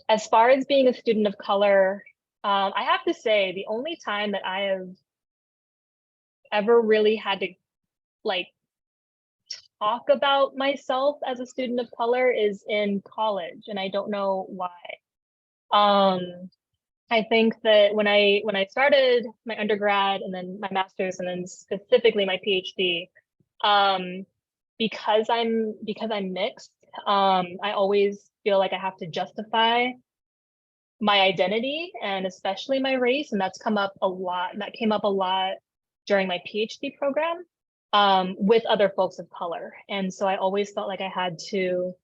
As far as being a student of color, I have to say the only time that I have ever really had to like talk about myself as a student of color is in college, and I don't know why. I think that when I started my undergrad and then my master's and then specifically my PhD, because I'm mixed, I always feel like I have to justify my identity and especially my race, and that's come up a lot. That came up a lot during my PhD program with other folks of color, and so I always felt like I had to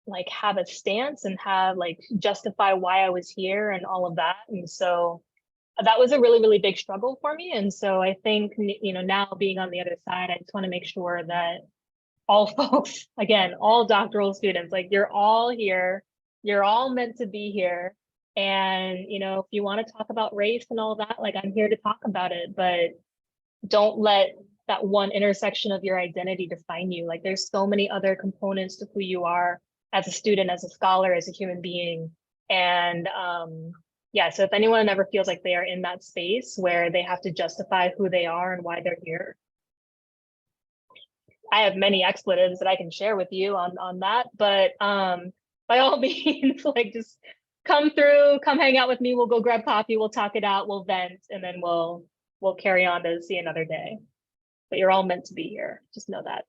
like have a stance and have like justify why I was here and all of that. And so that was a really, really big struggle for me. And so I think, you know, now being on the other side, I just want to make sure that all folks, again, all doctoral students, like you're all here, you're all meant to be here. And, you know, if you want to talk about race and all that, like I'm here to talk about it, but don't let that one intersection of your identity define you. Like there's so many other components to who you are as a student, as a scholar, as a human being. And yeah, so if anyone ever feels like they are in that space where they have to justify who they are and why they're here, I have many expletives that I can share with you on that, but by all means, like just come through, come hang out with me, we'll go grab coffee, we'll talk it out, we'll vent, and then we'll carry on to see another day. But you're all meant to be here, just know that.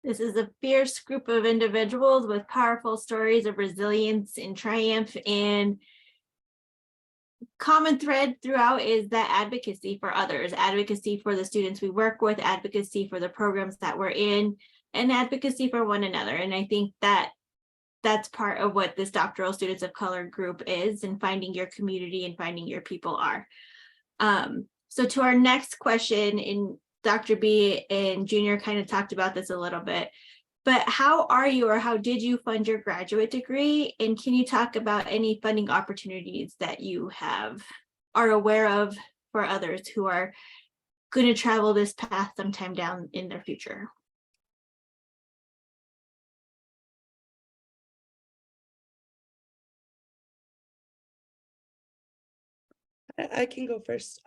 This is a fierce group of individuals with powerful stories of resilience and triumph, and common thread throughout is that advocacy for others, advocacy for the students we work with, advocacy for the programs that we're in, and advocacy for one another. And I think that that's part of what this doctoral students of color group is, and finding your community and finding your people are. So to our next question, and Dr. B and Junior kind of talked about this a little bit, but how are you, or how did you fund your graduate degree? And can you talk about any funding opportunities that you are aware of for others who are going to travel this path sometime down in their future? I can go first.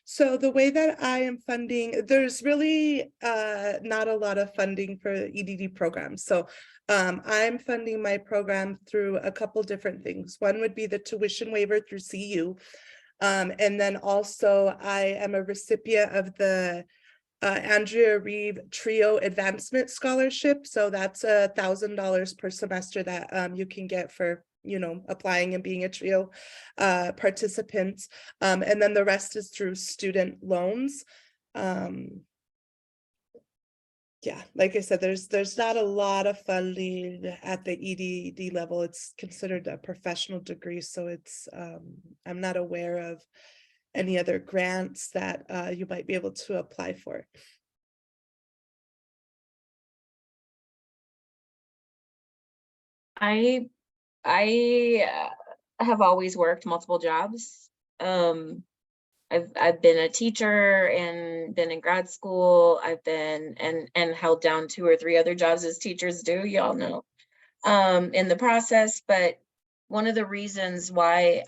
So the way that I am funding, there's really not a lot of funding for EDD programs. So I'm funding my program through a couple different things. One would be the tuition waiver through CU. And then also I am a recipient of the Andrea Reeve Trio Advancement Scholarship. So that's $1,000 per semester that you can get for, you know, applying and being a TRIO participant. And then the rest is through student loans. Yeah, like I said, there's not a lot of funding at the EDD level. It's considered a professional degree. So it's, I'm not aware of any other grants that you might be able to apply for. I have always worked multiple jobs. I've been a teacher and been in grad school. I've been and held down 2 or 3 other jobs as teachers do, y'all know, in the process. But one of the reasons why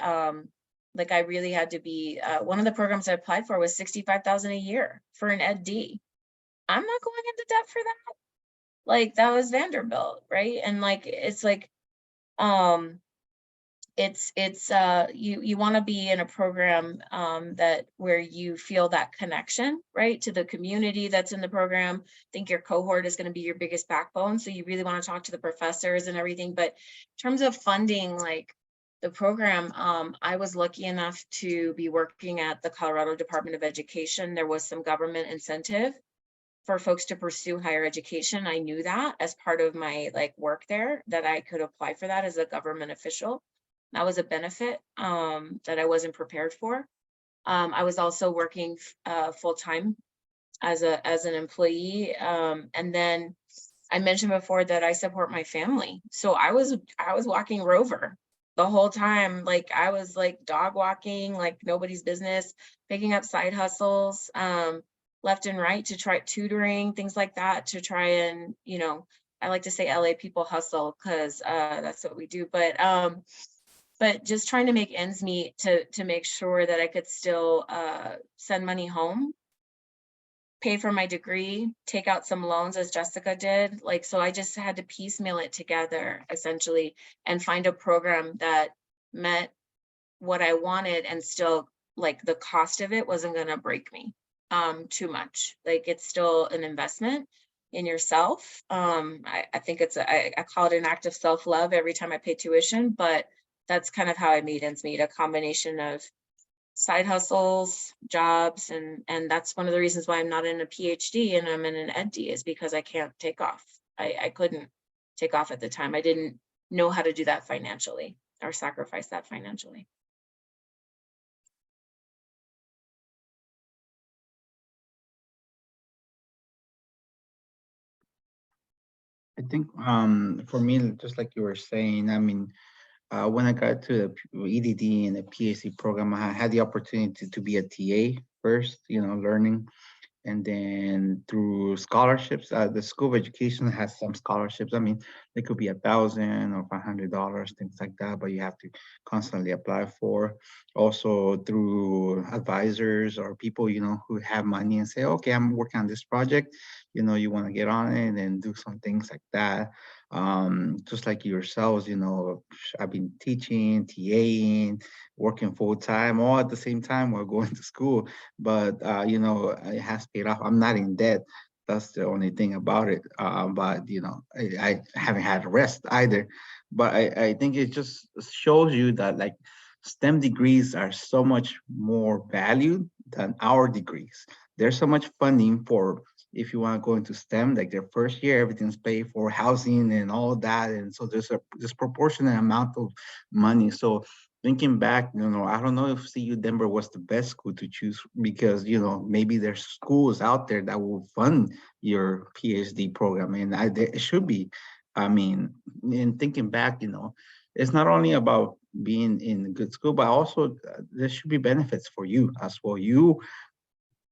like I really had to be one of the programs I applied for was $65,000 a year for an Ed.D. I'm not going into debt for that. Like that was Vanderbilt, right? And like it's like you want to be in a program that where you feel that connection, right, to the community that's in the program. I think your cohort is going to be your biggest backbone, so you really want to talk to the professors and everything. But in terms of funding, like the program, I was lucky enough to be working at the Colorado Department of Education. There was some government incentive for folks to pursue higher education. I knew that as part of my like work there, that I could apply for that as a government official. That was a benefit that I wasn't prepared for. I was also working full-time as an employee. And then I mentioned before that I support my family. So I was walking Rover the whole time. Like I was like dog walking, like nobody's business, picking up side hustles, left and right to try tutoring, things like that to try and, you know, I like to say LA people hustle because that's what we do. But just trying to make ends meet to make sure that I could still send money home, pay for my degree, take out some loans as Jessica did. Like, so I just had to piecemeal it together essentially and find a program that met what I wanted and still like the cost of it wasn't going to break me too much. Like it's still an investment in yourself. I think it's, I call it an act of self-love every time I pay tuition, but that's kind of how I made ends meet, a combination of side hustles, jobs, and that's one of the reasons why I'm not in a PhD and I'm in an EdD is because I can't take off. I couldn't take off at the time. I didn't know how to do that financially or sacrifice that financially. I think for me, just like you were saying, I mean, when I got to the EDD and the PhD program, I had the opportunity to be a TA first, you know, learning. And then through scholarships, the School of Education has some scholarships. I mean, they could be $1,000 or $500, things like that, but you have to constantly apply for. Also through advisors or people, you know, who have money and say, okay, I'm working on this project, you know, you want to get on it and do some things like that. Just like yourselves, you know, I've been teaching, TAing, working full time, all at the same time while going to school. But you know, it has paid off. I'm not in debt. That's the only thing about it. But you know, I haven't had rest either. But I think it just shows you that like STEM degrees are so much more valued than our degrees. There's so much funding for if you want to go into STEM, like their first year, everything's paid for, housing and all that. And so there's a disproportionate amount of money. So thinking back, you know, I don't know if CU Denver was the best school to choose because, you know, maybe there's schools out there that will fund your PhD program. And it should be. I mean, in thinking back, you know, it's not only about being in a good school, but also there should be benefits for you as well. You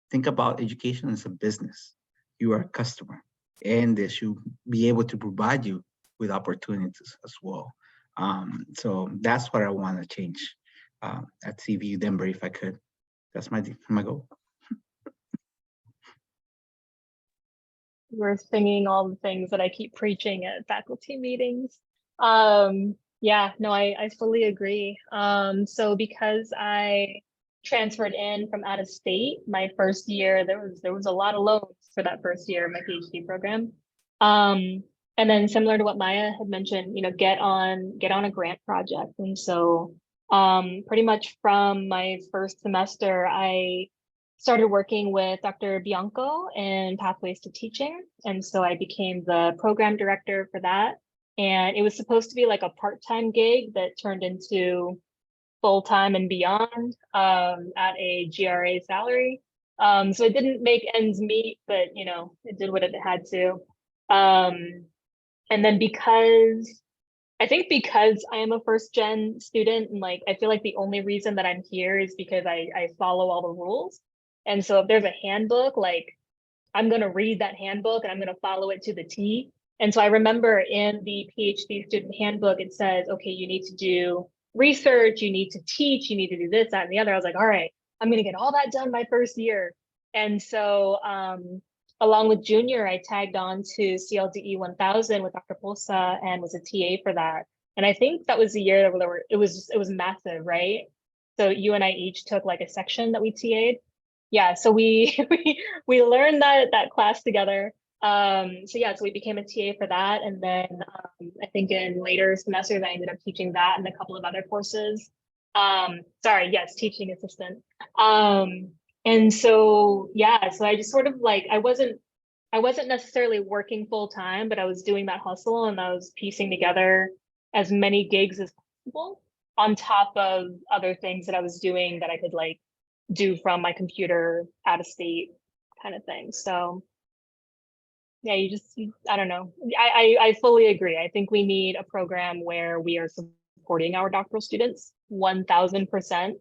think about education as a business. You are a customer, and they should be able to provide you with opportunities as well. So that's what I want to change at CVU Denver if I could. That's my goal. We're singing all the things that I keep preaching at faculty meetings. Yeah, no, I fully agree. So because I transferred in from out of state, my first year, there was a lot of loans for that first year of my PhD program. And then similar to what Maya had mentioned, you know, get on a grant project. And so pretty much from my first semester, I started working with Dr. Bianco in Pathways to Teaching. And so I became the program director for that. And it was supposed to be like a part-time gig that turned into full-time and beyond at a GRA salary. So it didn't make ends meet, but you know, it did what it had to. And then because I am a first gen student and like, I feel like the only reason that I'm here is because I follow all the rules. And so if there's a handbook, like I'm going to read that handbook and I'm going to follow it to the T. And so I remember in the PhD student handbook, it says, okay, you need to do research, you need to teach, you need to do this, that, and the other. I was like, all right, I'm going to get all that done my first year. And so along with junior, I tagged on to CLDE 1000 with Dr. Posa and was a TA for that. And I think that was the year where it was massive, right? So you and I each took like a section that we TA'd. Yeah, so we learned that class together. So yeah, so we became a TA for that. And then I think in later semesters, I ended up teaching that and a couple of other courses. Sorry, yes, teaching assistant. And so, yeah, so I just sort of like, I wasn't necessarily working full time, but I was doing that hustle and I was piecing together as many gigs as possible on top of other things that I was doing that I could like do from my computer out of state kind of thing. So Yeah, I don't know. I fully agree. I think we need a program where we are supporting our doctoral students 1000%.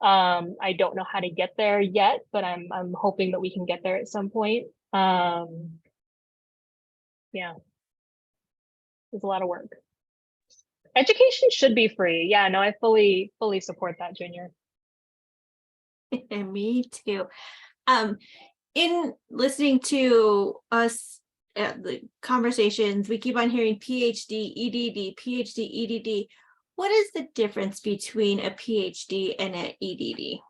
I don't know how to get there yet, but I'm hoping that we can get there at some point. Yeah, it's a lot of work. Education should be free. Yeah, no, I fully support that, Junior. Me too. In listening to us the conversations, we keep on hearing PhD, EDD, PhD, EDD. What is the difference between a PhD and an EDD?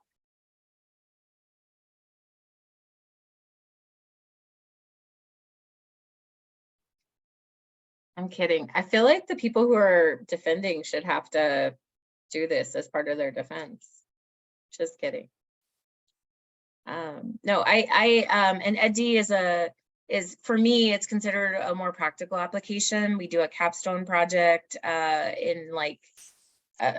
I'm kidding. I feel like the people who are defending should have to do this as part of their defense. Just kidding. No, an EdD is for me, it's considered a more practical application. We do a capstone project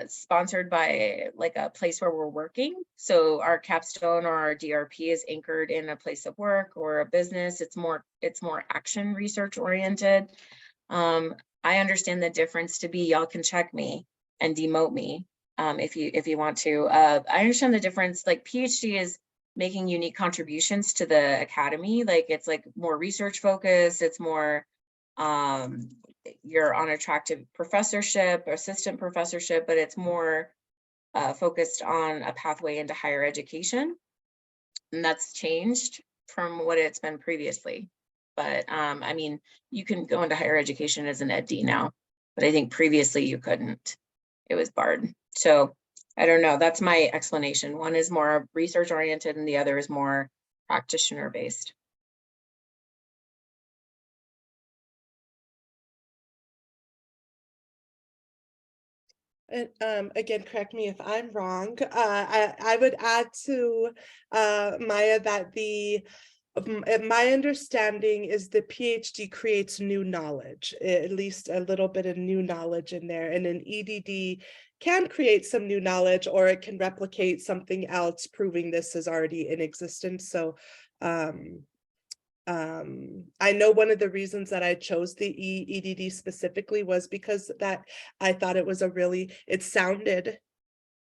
sponsored by like a place where we're working. So our capstone or our DRP is anchored in a place of work or a business. It's more action research oriented. I understand the difference to be, y'all can check me and demote me if you want to. I understand the difference. Like PhD is making unique contributions to the academy. Like it's like more research focused. It's more you're on a track to professorship or assistant professorship, but it's more focused on a pathway into higher education. And that's changed from what it's been previously. But I mean, you can go into higher education as an EdD now, but I think previously you couldn't. It was barred. So I don't know. That's my explanation. One is more research oriented and the other is more practitioner based. And again, correct me if I'm wrong. I would add to Maya that my understanding is the PhD creates new knowledge, at least a little bit of new knowledge in there, and an EDD can create some new knowledge, or it can replicate something else, proving this is already in existence. So I know one of the reasons that I chose the EDD specifically was because that I thought it sounded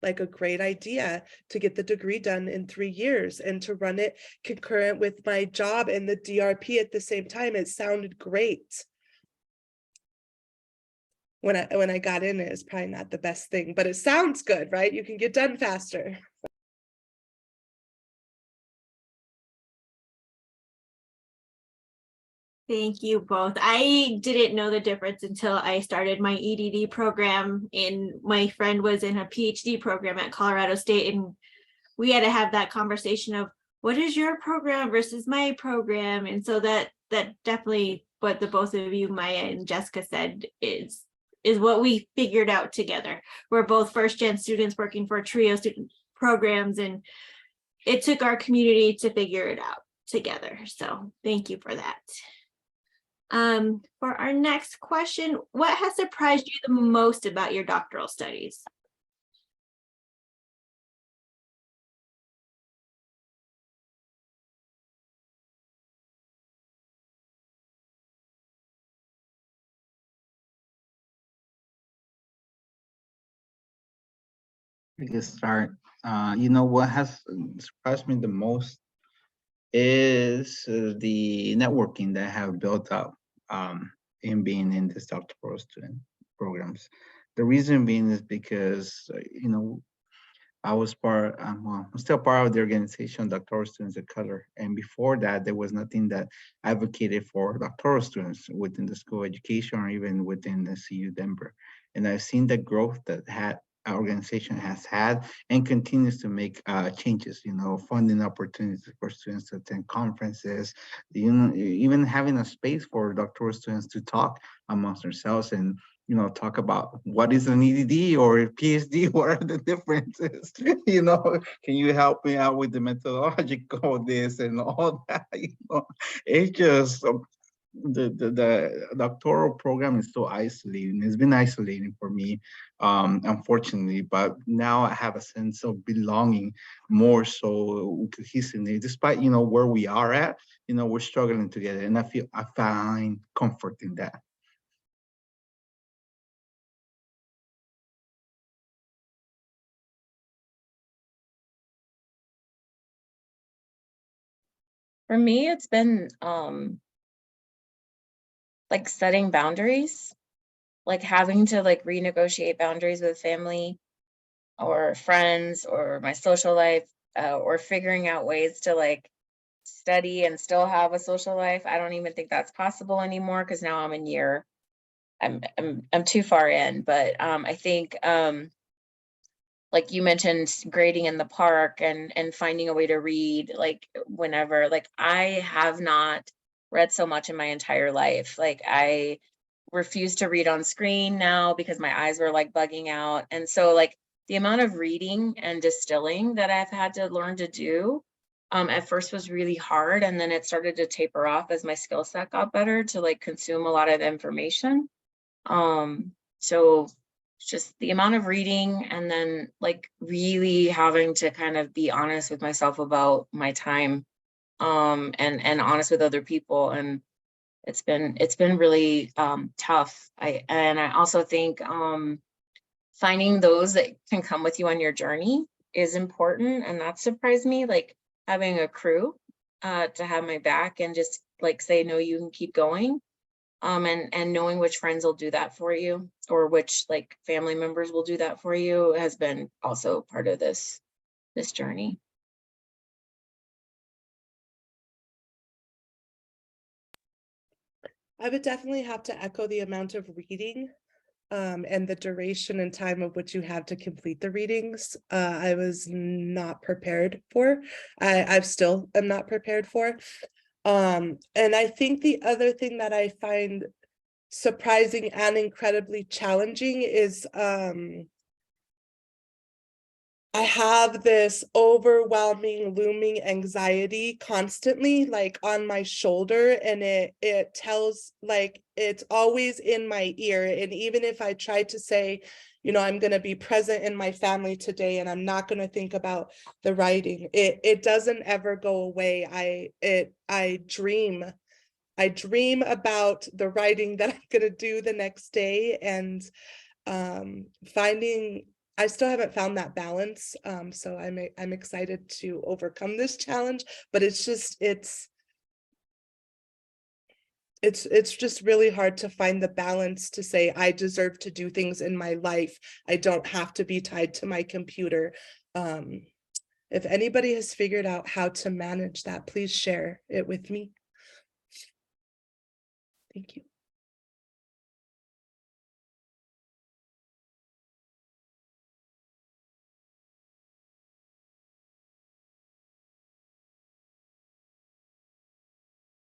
like a great idea to get the degree done in 3 years and to run it concurrent with my job and the DRP at the same time. It sounded great. When I got in, it's probably not the best thing, but it sounds good, right? You can get done faster. Thank you both. I didn't know the difference until I started my EDD program, and my friend was in a PhD program at Colorado State, and we had to have that conversation of what is your program versus my program. And so that definitely what the both of you, Maya and Jessica, said is what we figured out together. We're both first-gen students working for TRIO student programs, and it took our community to figure it out together. So thank you for that. For our next question, what has surprised you the most about your doctoral studies? I can start. You know what has surprised me the most is the networking that I have built up in being in this doctoral student programs. The reason being is because, you know, I was I'm still part of the organization Doctoral Students of Color. And before that, there was nothing that advocated for doctoral students within the school of education or even within the CU Denver. And I've seen the growth that our organization has had and continues to make changes, you know, funding opportunities for students to attend conferences, you know, even having a space for doctoral students to talk amongst themselves and, you know, talk about what is an EDD or a PhD, what are the differences, you know, can you help me out with the methodological this and all that, you know, it's just, the doctoral program is so isolating. It's been isolating for me, unfortunately, but now I have a sense of belonging more so cohesively, despite, where we are at, we're struggling together, and I find comfort in that. For me, it's been like setting boundaries, like having to like renegotiate boundaries with family or friends or my social life, or figuring out ways to like study and still have a social life. I don't even think that's possible anymore because now I'm in year, I'm too far in. But I think like you mentioned, grading in the park and finding a way to read, like whenever, like I have not read so much in my entire life. Like I refuse to read on screen now because my eyes were like bugging out. And so like the amount of reading and distilling that I've had to learn to do at first was really hard. And then it started to taper off as my skill set got better to like consume a lot of information. So just the amount of reading and then like really having to kind of be honest with myself about my time and honest with other people. And it's been really tough. I also think finding those that can come with you on your journey is important, and that surprised me, like having a crew to have my back and just like say no, you can keep going. And knowing which friends will do that for you or which like family members will do that for you has been also part of this journey. I would definitely have to echo the amount of reading and the duration and time of which you have to complete the readings. I was not prepared for. I still am not prepared for. And I think the other thing that I find surprising and incredibly challenging is I have this overwhelming looming anxiety constantly like on my shoulder, and it tells like it's always in my ear. And even if I try to say, I'm going to be present in my family today and I'm not going to think about the writing, it doesn't ever go away. I dream about the writing that I'm going to do the next day, and I still haven't found that balance. So I'm excited to overcome this challenge, but it's just really hard to find the balance to say I deserve to do things in my life. I don't have to be tied to my computer. If anybody has figured out how to manage that, please share it with me. Thank you.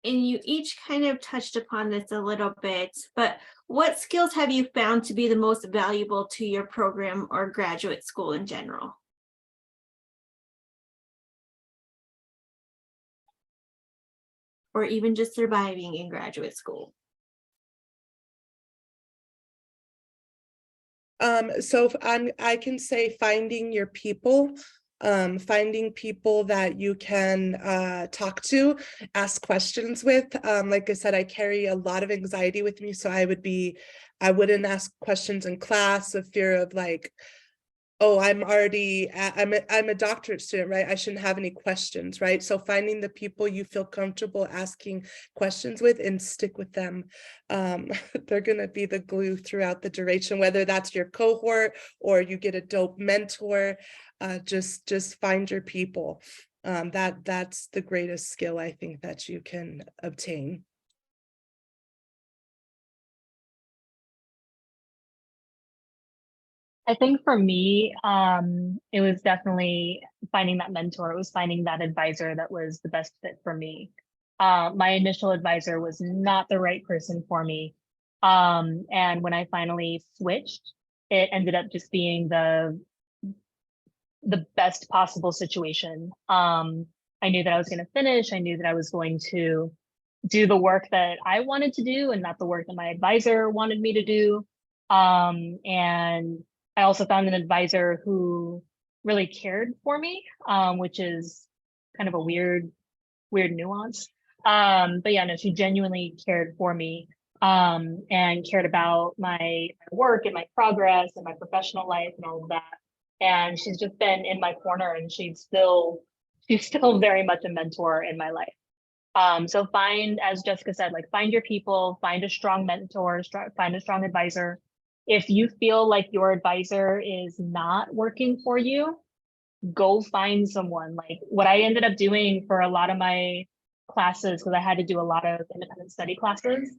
And you each kind of touched upon this a little bit, but what skills have you found to be the most valuable to your program or graduate school in general? Or even just surviving in graduate school? So I can say finding your people, finding people that you can talk to, ask questions with. Like I said, I carry a lot of anxiety with me, so I wouldn't ask questions in class of fear of like, oh, I'm a doctorate student, right? I shouldn't have any questions, right? So finding the people you feel comfortable asking questions with and stick with them. They're gonna be the glue throughout the duration, whether that's your cohort or you get a dope mentor. Just find your people. That's the greatest skill I think that you can obtain. I think for me, it was definitely finding that mentor. It was finding that advisor that was the best fit for me. My initial advisor was not the right person for me. And when I finally switched, it ended up just being the best possible situation. I knew that I was going to finish. I knew that I was going to do the work that I wanted to do and not the work that my advisor wanted me to do. And I also found an advisor who really cared for me, which is kind of a weird nuance. But yeah, no, she genuinely cared for me, and cared about my work and my progress and my professional life and all of that. And she's just been in my corner, and she's still very much a mentor in my life. So find, as Jessica said, like find your people, find a strong mentor, find a strong advisor. If you feel like your advisor is not working for you, go find someone. Like what I ended up doing for a lot of my classes, because I had to do a lot of independent study classes.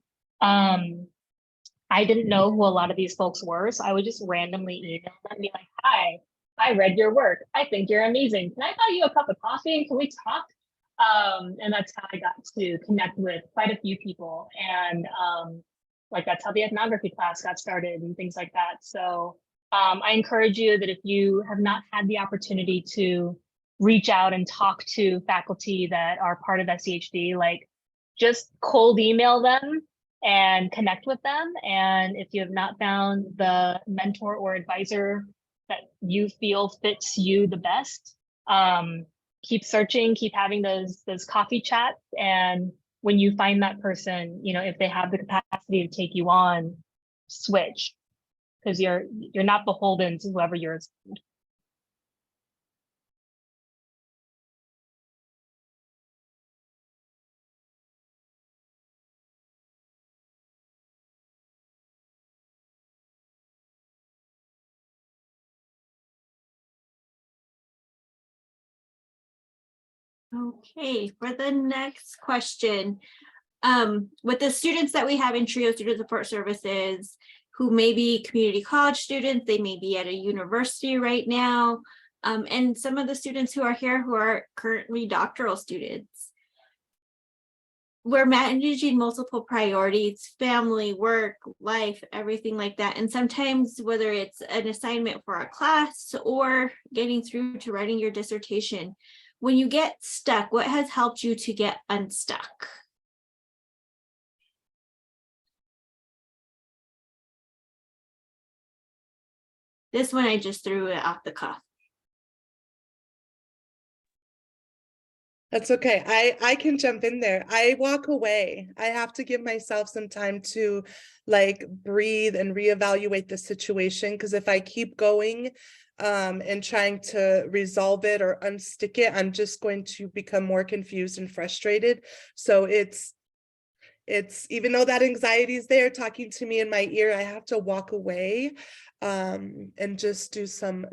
I didn't know who a lot of these folks were, so I would just randomly email them and be like, "Hi, I read your work. I think you're amazing. Can I buy you a cup of coffee and can we talk?" And that's how I got to connect with quite a few people. And like that's how the ethnography class got started and things like that. So I encourage you that if you have not had the opportunity to reach out and talk to faculty that are part of SEHD, like just cold email them and connect with them. And if you have not found the mentor or advisor that you feel fits you the best, keep searching, keep having those coffee chats. And when you find that person, you know, if they have the capacity to take you on, switch, because you're not beholden to whoever you're assigned. Okay, for the next question, with the students that we have in TRIO Student Support Services, who may be community college students, they may be at a university right now, and some of the students who are here who are currently doctoral students. We're managing multiple priorities, family, work, life, everything like that. And sometimes whether it's an assignment for a class or getting through to writing your dissertation, when you get stuck, what has helped you to get unstuck? This one, I just threw it off the cuff. That's okay. I can jump in there. I walk away. I have to give myself some time to like breathe and reevaluate the situation. Because if I keep going and trying to resolve it or unstick it, I'm just going to become more confused and frustrated. So it's even though that anxiety is there talking to me in my ear, I have to walk away and just do some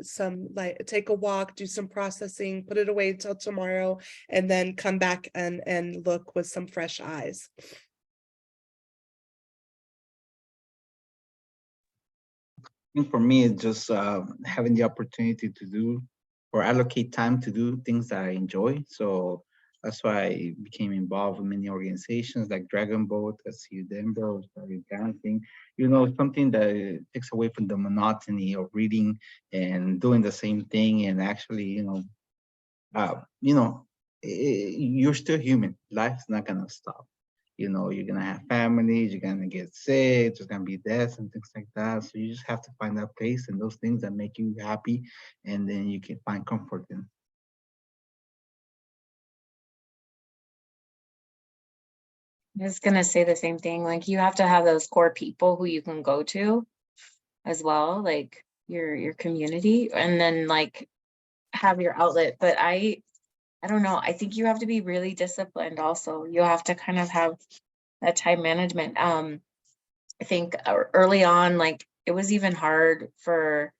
like take a walk, do some processing, put it away until tomorrow, and then come back and look with some fresh eyes. I think for me, it's just having the opportunity to do or allocate time to do things that I enjoy. So that's why I became involved with many organizations like Dragon Boat, SU Denver, started dancing. You know, something that takes away from the monotony of reading and doing the same thing, and actually, you know, you're still human. Life's not gonna stop. You know, you're gonna have families, you're gonna get sick, there's gonna be deaths and things like that. So you just have to find that place and those things that make you happy, and then you can find comfort in. I was gonna say the same thing. Like you have to have those core people who you can go to as well, like your community, and then like have your outlet. But I don't know. I think you have to be really disciplined also. You have to kind of have that time management. I think early on, like it was even hard for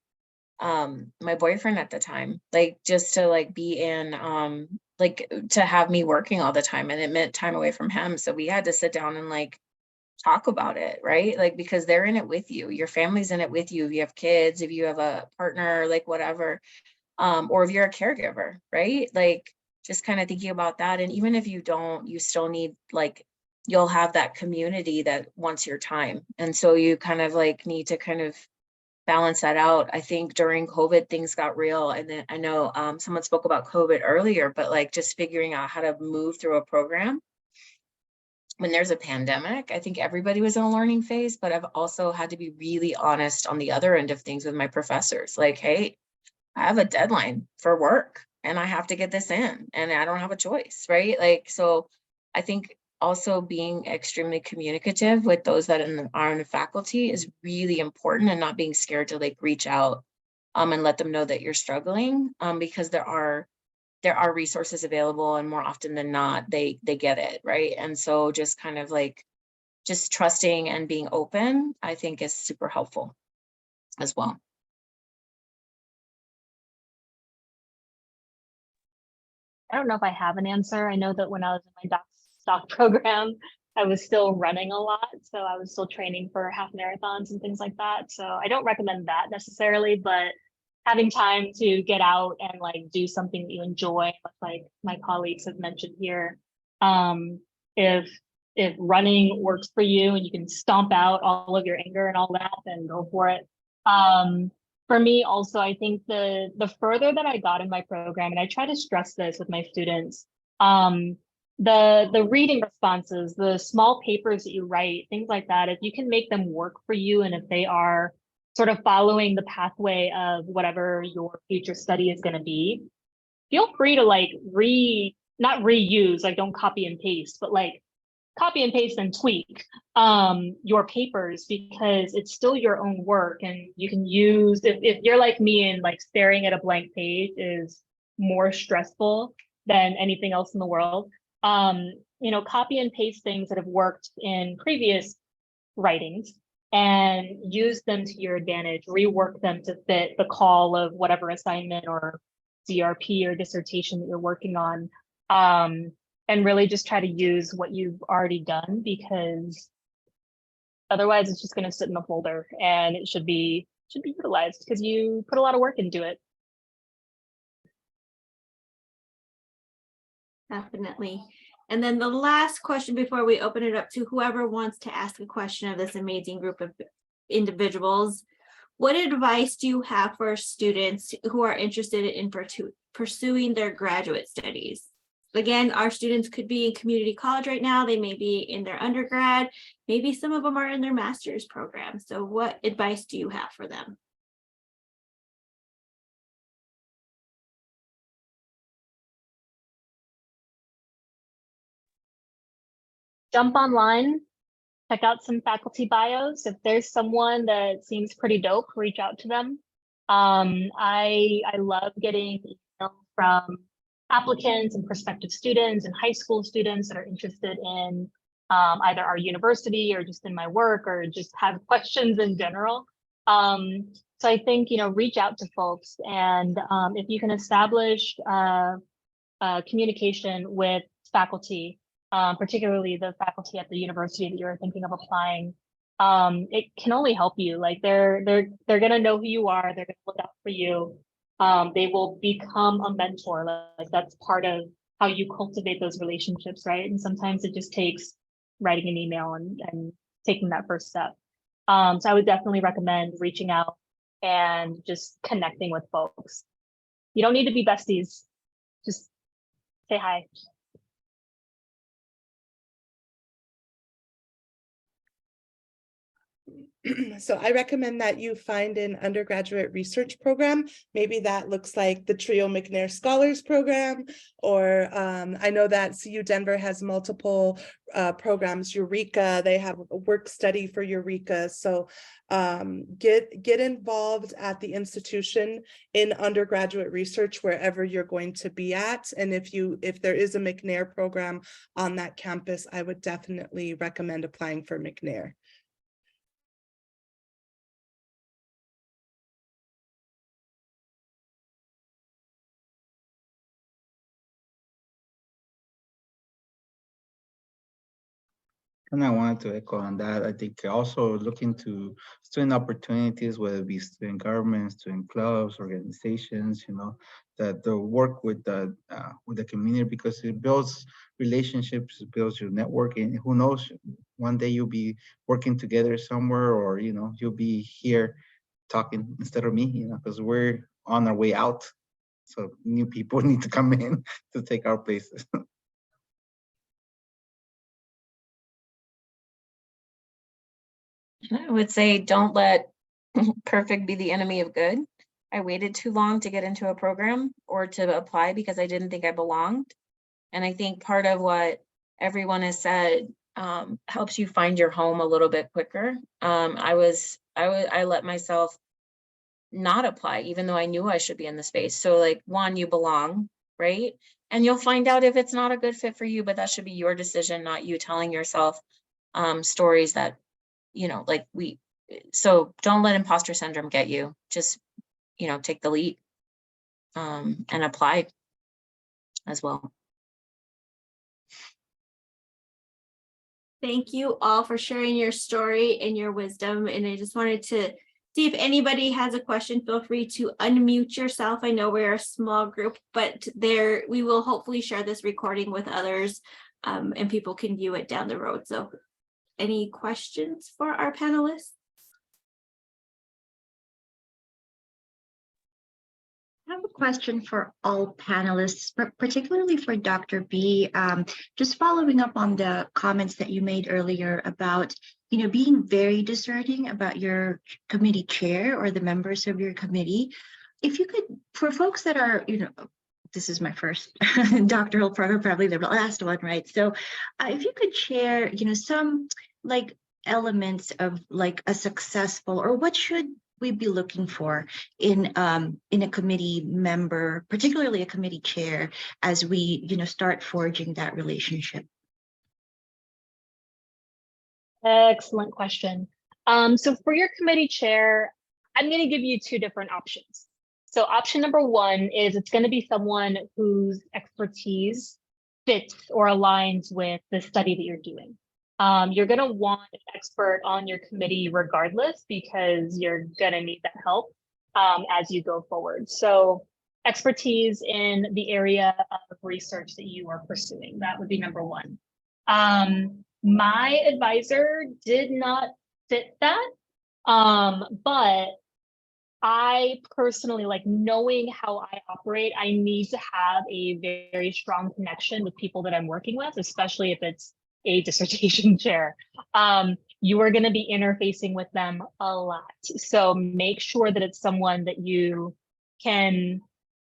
my boyfriend at the time, like just to like be in like to have me working all the time, and it meant time away from him. So we had to sit down and like talk about it, right? Like because they're in it with you, your family's in it with you, if you have kids, if you have a partner, like whatever, or if you're a caregiver, right? Like just kind of thinking about that. And even if you don't, you still need like you'll have that community that wants your time, and so you kind of like need to kind of balance that out. I think during COVID, things got real. And then I know someone spoke about COVID earlier, but like just figuring out how to move through a program when there's a pandemic, I think everybody was in a learning phase, but I've also had to be really honest on the other end of things with my professors. Like, hey, I have a deadline for work and I have to get this in and I don't have a choice, right? Like, so I think also being extremely communicative with those that are in the faculty is really important, and not being scared to like reach out and let them know that you're struggling, because there are resources available, and more often than not, they get it, right? And so just kind of like, just trusting and being open, I think is super helpful as well. I don't know if I have an answer. I know that when I was in my doc program, I was still running a lot. So I was still training for half marathons and things like that. So I don't recommend that necessarily, but having time to get out and like do something that you enjoy, like my colleagues have mentioned here. If running works for you and you can stomp out all of your anger and all that, then go for it. For me also, I think the further that I got in my program, and I try to stress this with my students, the reading responses, the small papers that you write, things like that, if you can make them work for you, and if they are sort of following the pathway of whatever your future study is going to be, feel free to like not reuse, like don't copy and paste, but like copy and paste and tweak your papers, because it's still your own work, and you can use, if you're like me and like staring at a blank page is more stressful than anything else in the world, you know, copy and paste things that have worked in previous writings and use them to your advantage, rework them to fit the call of whatever assignment or CRP or dissertation that you're working on. And really just try to use what you've already done, because otherwise it's just going to sit in the folder, and it should be utilized because you put a lot of work into it. Definitely. And then the last question before we open it up to whoever wants to ask a question of this amazing group of individuals, what advice do you have for students who are interested in pursuing their graduate studies? Again, our students could be in community college right now. They may be in their undergrad. Maybe some of them are in their master's program. So what advice do you have for them? Jump online, check out some faculty bios. If there's someone that seems pretty dope, reach out to them. I love getting emails from applicants and prospective students and high school students that are interested in either our university or just in my work, or just have questions in general. So I think, you know, reach out to folks, and if you can establish communication with faculty, particularly the faculty at the university that you're thinking of applying, it can only help you. Like they're gonna know who you are. They're gonna look out for you. They will become a mentor. Like that's part of how you cultivate those relationships, right? And sometimes it just takes writing an email and taking that first step. So I would definitely recommend reaching out and just connecting with folks. You don't need to be besties. Just say hi. So I recommend that you find an undergraduate research program. Maybe that looks like the Trio McNair Scholars Program, or I know that CU Denver has multiple programs. Eureka, they have a work study for Eureka. So get involved at the institution in undergraduate research wherever you're going to be at. And if there is a McNair program on that campus, I would definitely recommend applying for McNair. And I wanted to echo on that. I think also look into student opportunities, whether it be student governments, student clubs, organizations, you know, that the work with the community, because it builds relationships, it builds your network, and who knows, one day you'll be working together somewhere, or you know, you'll be here talking instead of me, you know, because we're on our way out. So new people need to come in to take our places. I would say don't let perfect be the enemy of good. I waited too long to get into a program or to apply because I didn't think I belonged. And I think part of what everyone has said helps you find your home a little bit quicker. I let myself not apply, even though I knew I should be in the space. So like, one, you belong, right? And you'll find out if it's not a good fit for you, but that should be your decision, not you telling yourself stories that, you know, like so don't let imposter syndrome get you. Just, you know, take the leap and apply as well. Thank you all for sharing your story and your wisdom. And I just wanted to see if anybody has a question, feel free to unmute yourself. I know we're a small group, but we will hopefully share this recording with others and people can view it down the road. So any questions for our panelists? I have a question for all panelists, but particularly for Dr. B. Just following up on the comments that you made earlier about, being very discerning about your committee chair or the members of your committee. If you could, for folks that are, this is my first doctoral program, probably the last one, right? So if you could share, some like elements of like a successful, or what should we be looking for in a committee member, particularly a committee chair, as we start forging that relationship? Excellent question. So for your committee chair, I'm going to give you two different options. So option number one is it's going to be someone whose expertise fits or aligns with the study that you're doing. You're going to want an expert on your committee regardless, because you're going to need that help as you go forward. So expertise in the area of research that you are pursuing, that would be number one. My advisor did not fit that, but I personally, like, knowing how I operate, I need to have a very strong connection with people that I'm working with, especially if it's a dissertation chair. You are going to be interfacing with them a lot. So make sure that it's someone that you can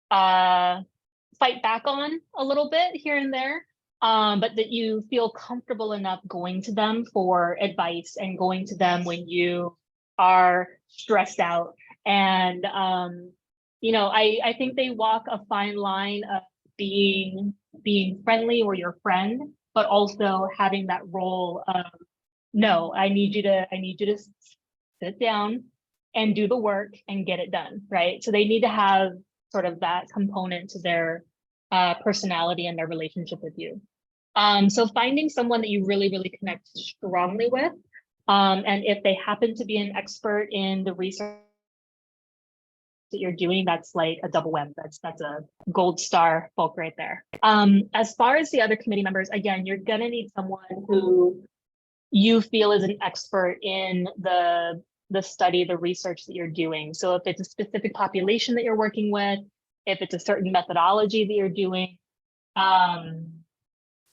fight back on a little bit here and there, but that you feel comfortable enough going to them for advice and going to them when you are stressed out. And, I think they walk a fine line of being friendly or your friend, but also having that role of, no, I need you to sit down and do the work and get it done, right? So they need to have sort of that component to their personality and their relationship with you. So finding someone that you really, really connect strongly with, and if they happen to be an expert in the research that you're doing, that's like a double whammy. That's a gold star bulk right there. As far as the other committee members, again, you're gonna need someone who you feel is an expert in the study, the research that you're doing. So if it's a specific population that you're working with, if it's a certain methodology that you're doing,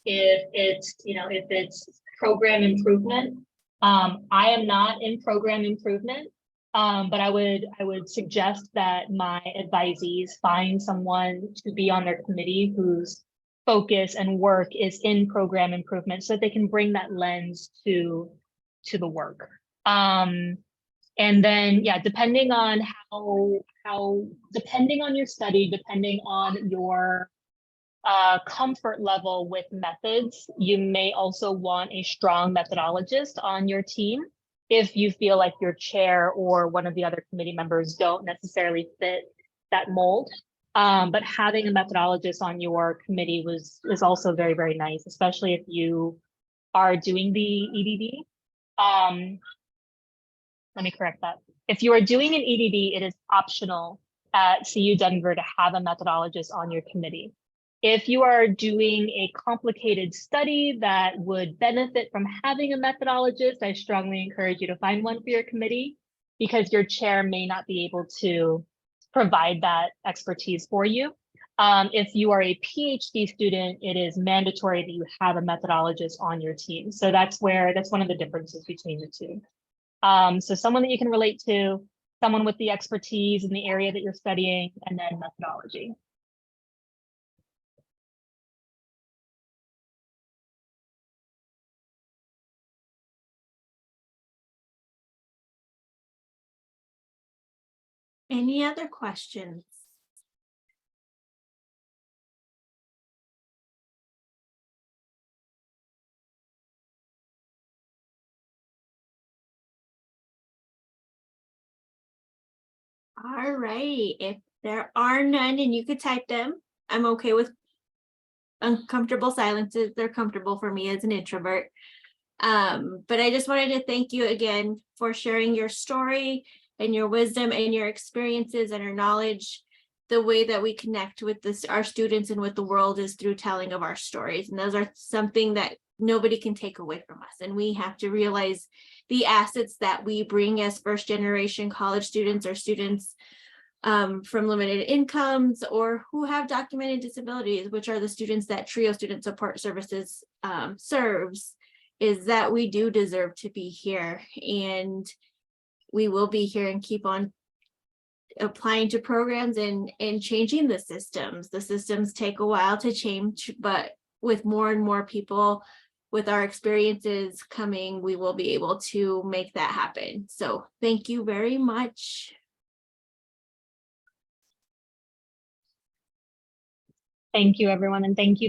if it's program improvement, I am not in program improvement. But I would suggest that my advisees find someone to be on their committee whose focus and work is in program improvement, so that they can bring that lens to the work. And then, yeah, depending on depending on your study, depending on your comfort level with methods, you may also want a strong methodologist on your team if you feel like your chair or one of the other committee members don't necessarily fit that mold. But having a methodologist on your committee is also very, very nice, especially if you are doing the EDD. Let me correct that. If you are doing an EDD, it is optional at CU Denver to have a methodologist on your committee. If you are doing a complicated study that would benefit from having a methodologist, I strongly encourage you to find one for your committee, because your chair may not be able to provide that expertise for you. If you are a PhD student, it is mandatory that you have a methodologist on your team. So that's one of the differences between the two. So someone that you can relate to, someone with the expertise in the area that you're studying, and then methodology. Any other questions? All right, if there are none and you could type them, I'm okay with uncomfortable silences. They're comfortable for me as an introvert. But I just wanted to thank you again for sharing your story and your wisdom and your experiences and your knowledge. The way that we connect with our students and with the world is through telling of our stories. And those are something that nobody can take away from us. And we have to realize the assets that we bring as first generation college students or students from limited incomes or who have documented disabilities, which are the students that TRIO Student Support Services serves, is that we do deserve to be here, and we will be here and keep on applying to programs and changing the systems. The systems take a while to change, but with more and more people with our experiences coming, we will be able to make that happen. So thank you very much. Thank you, everyone, and thank you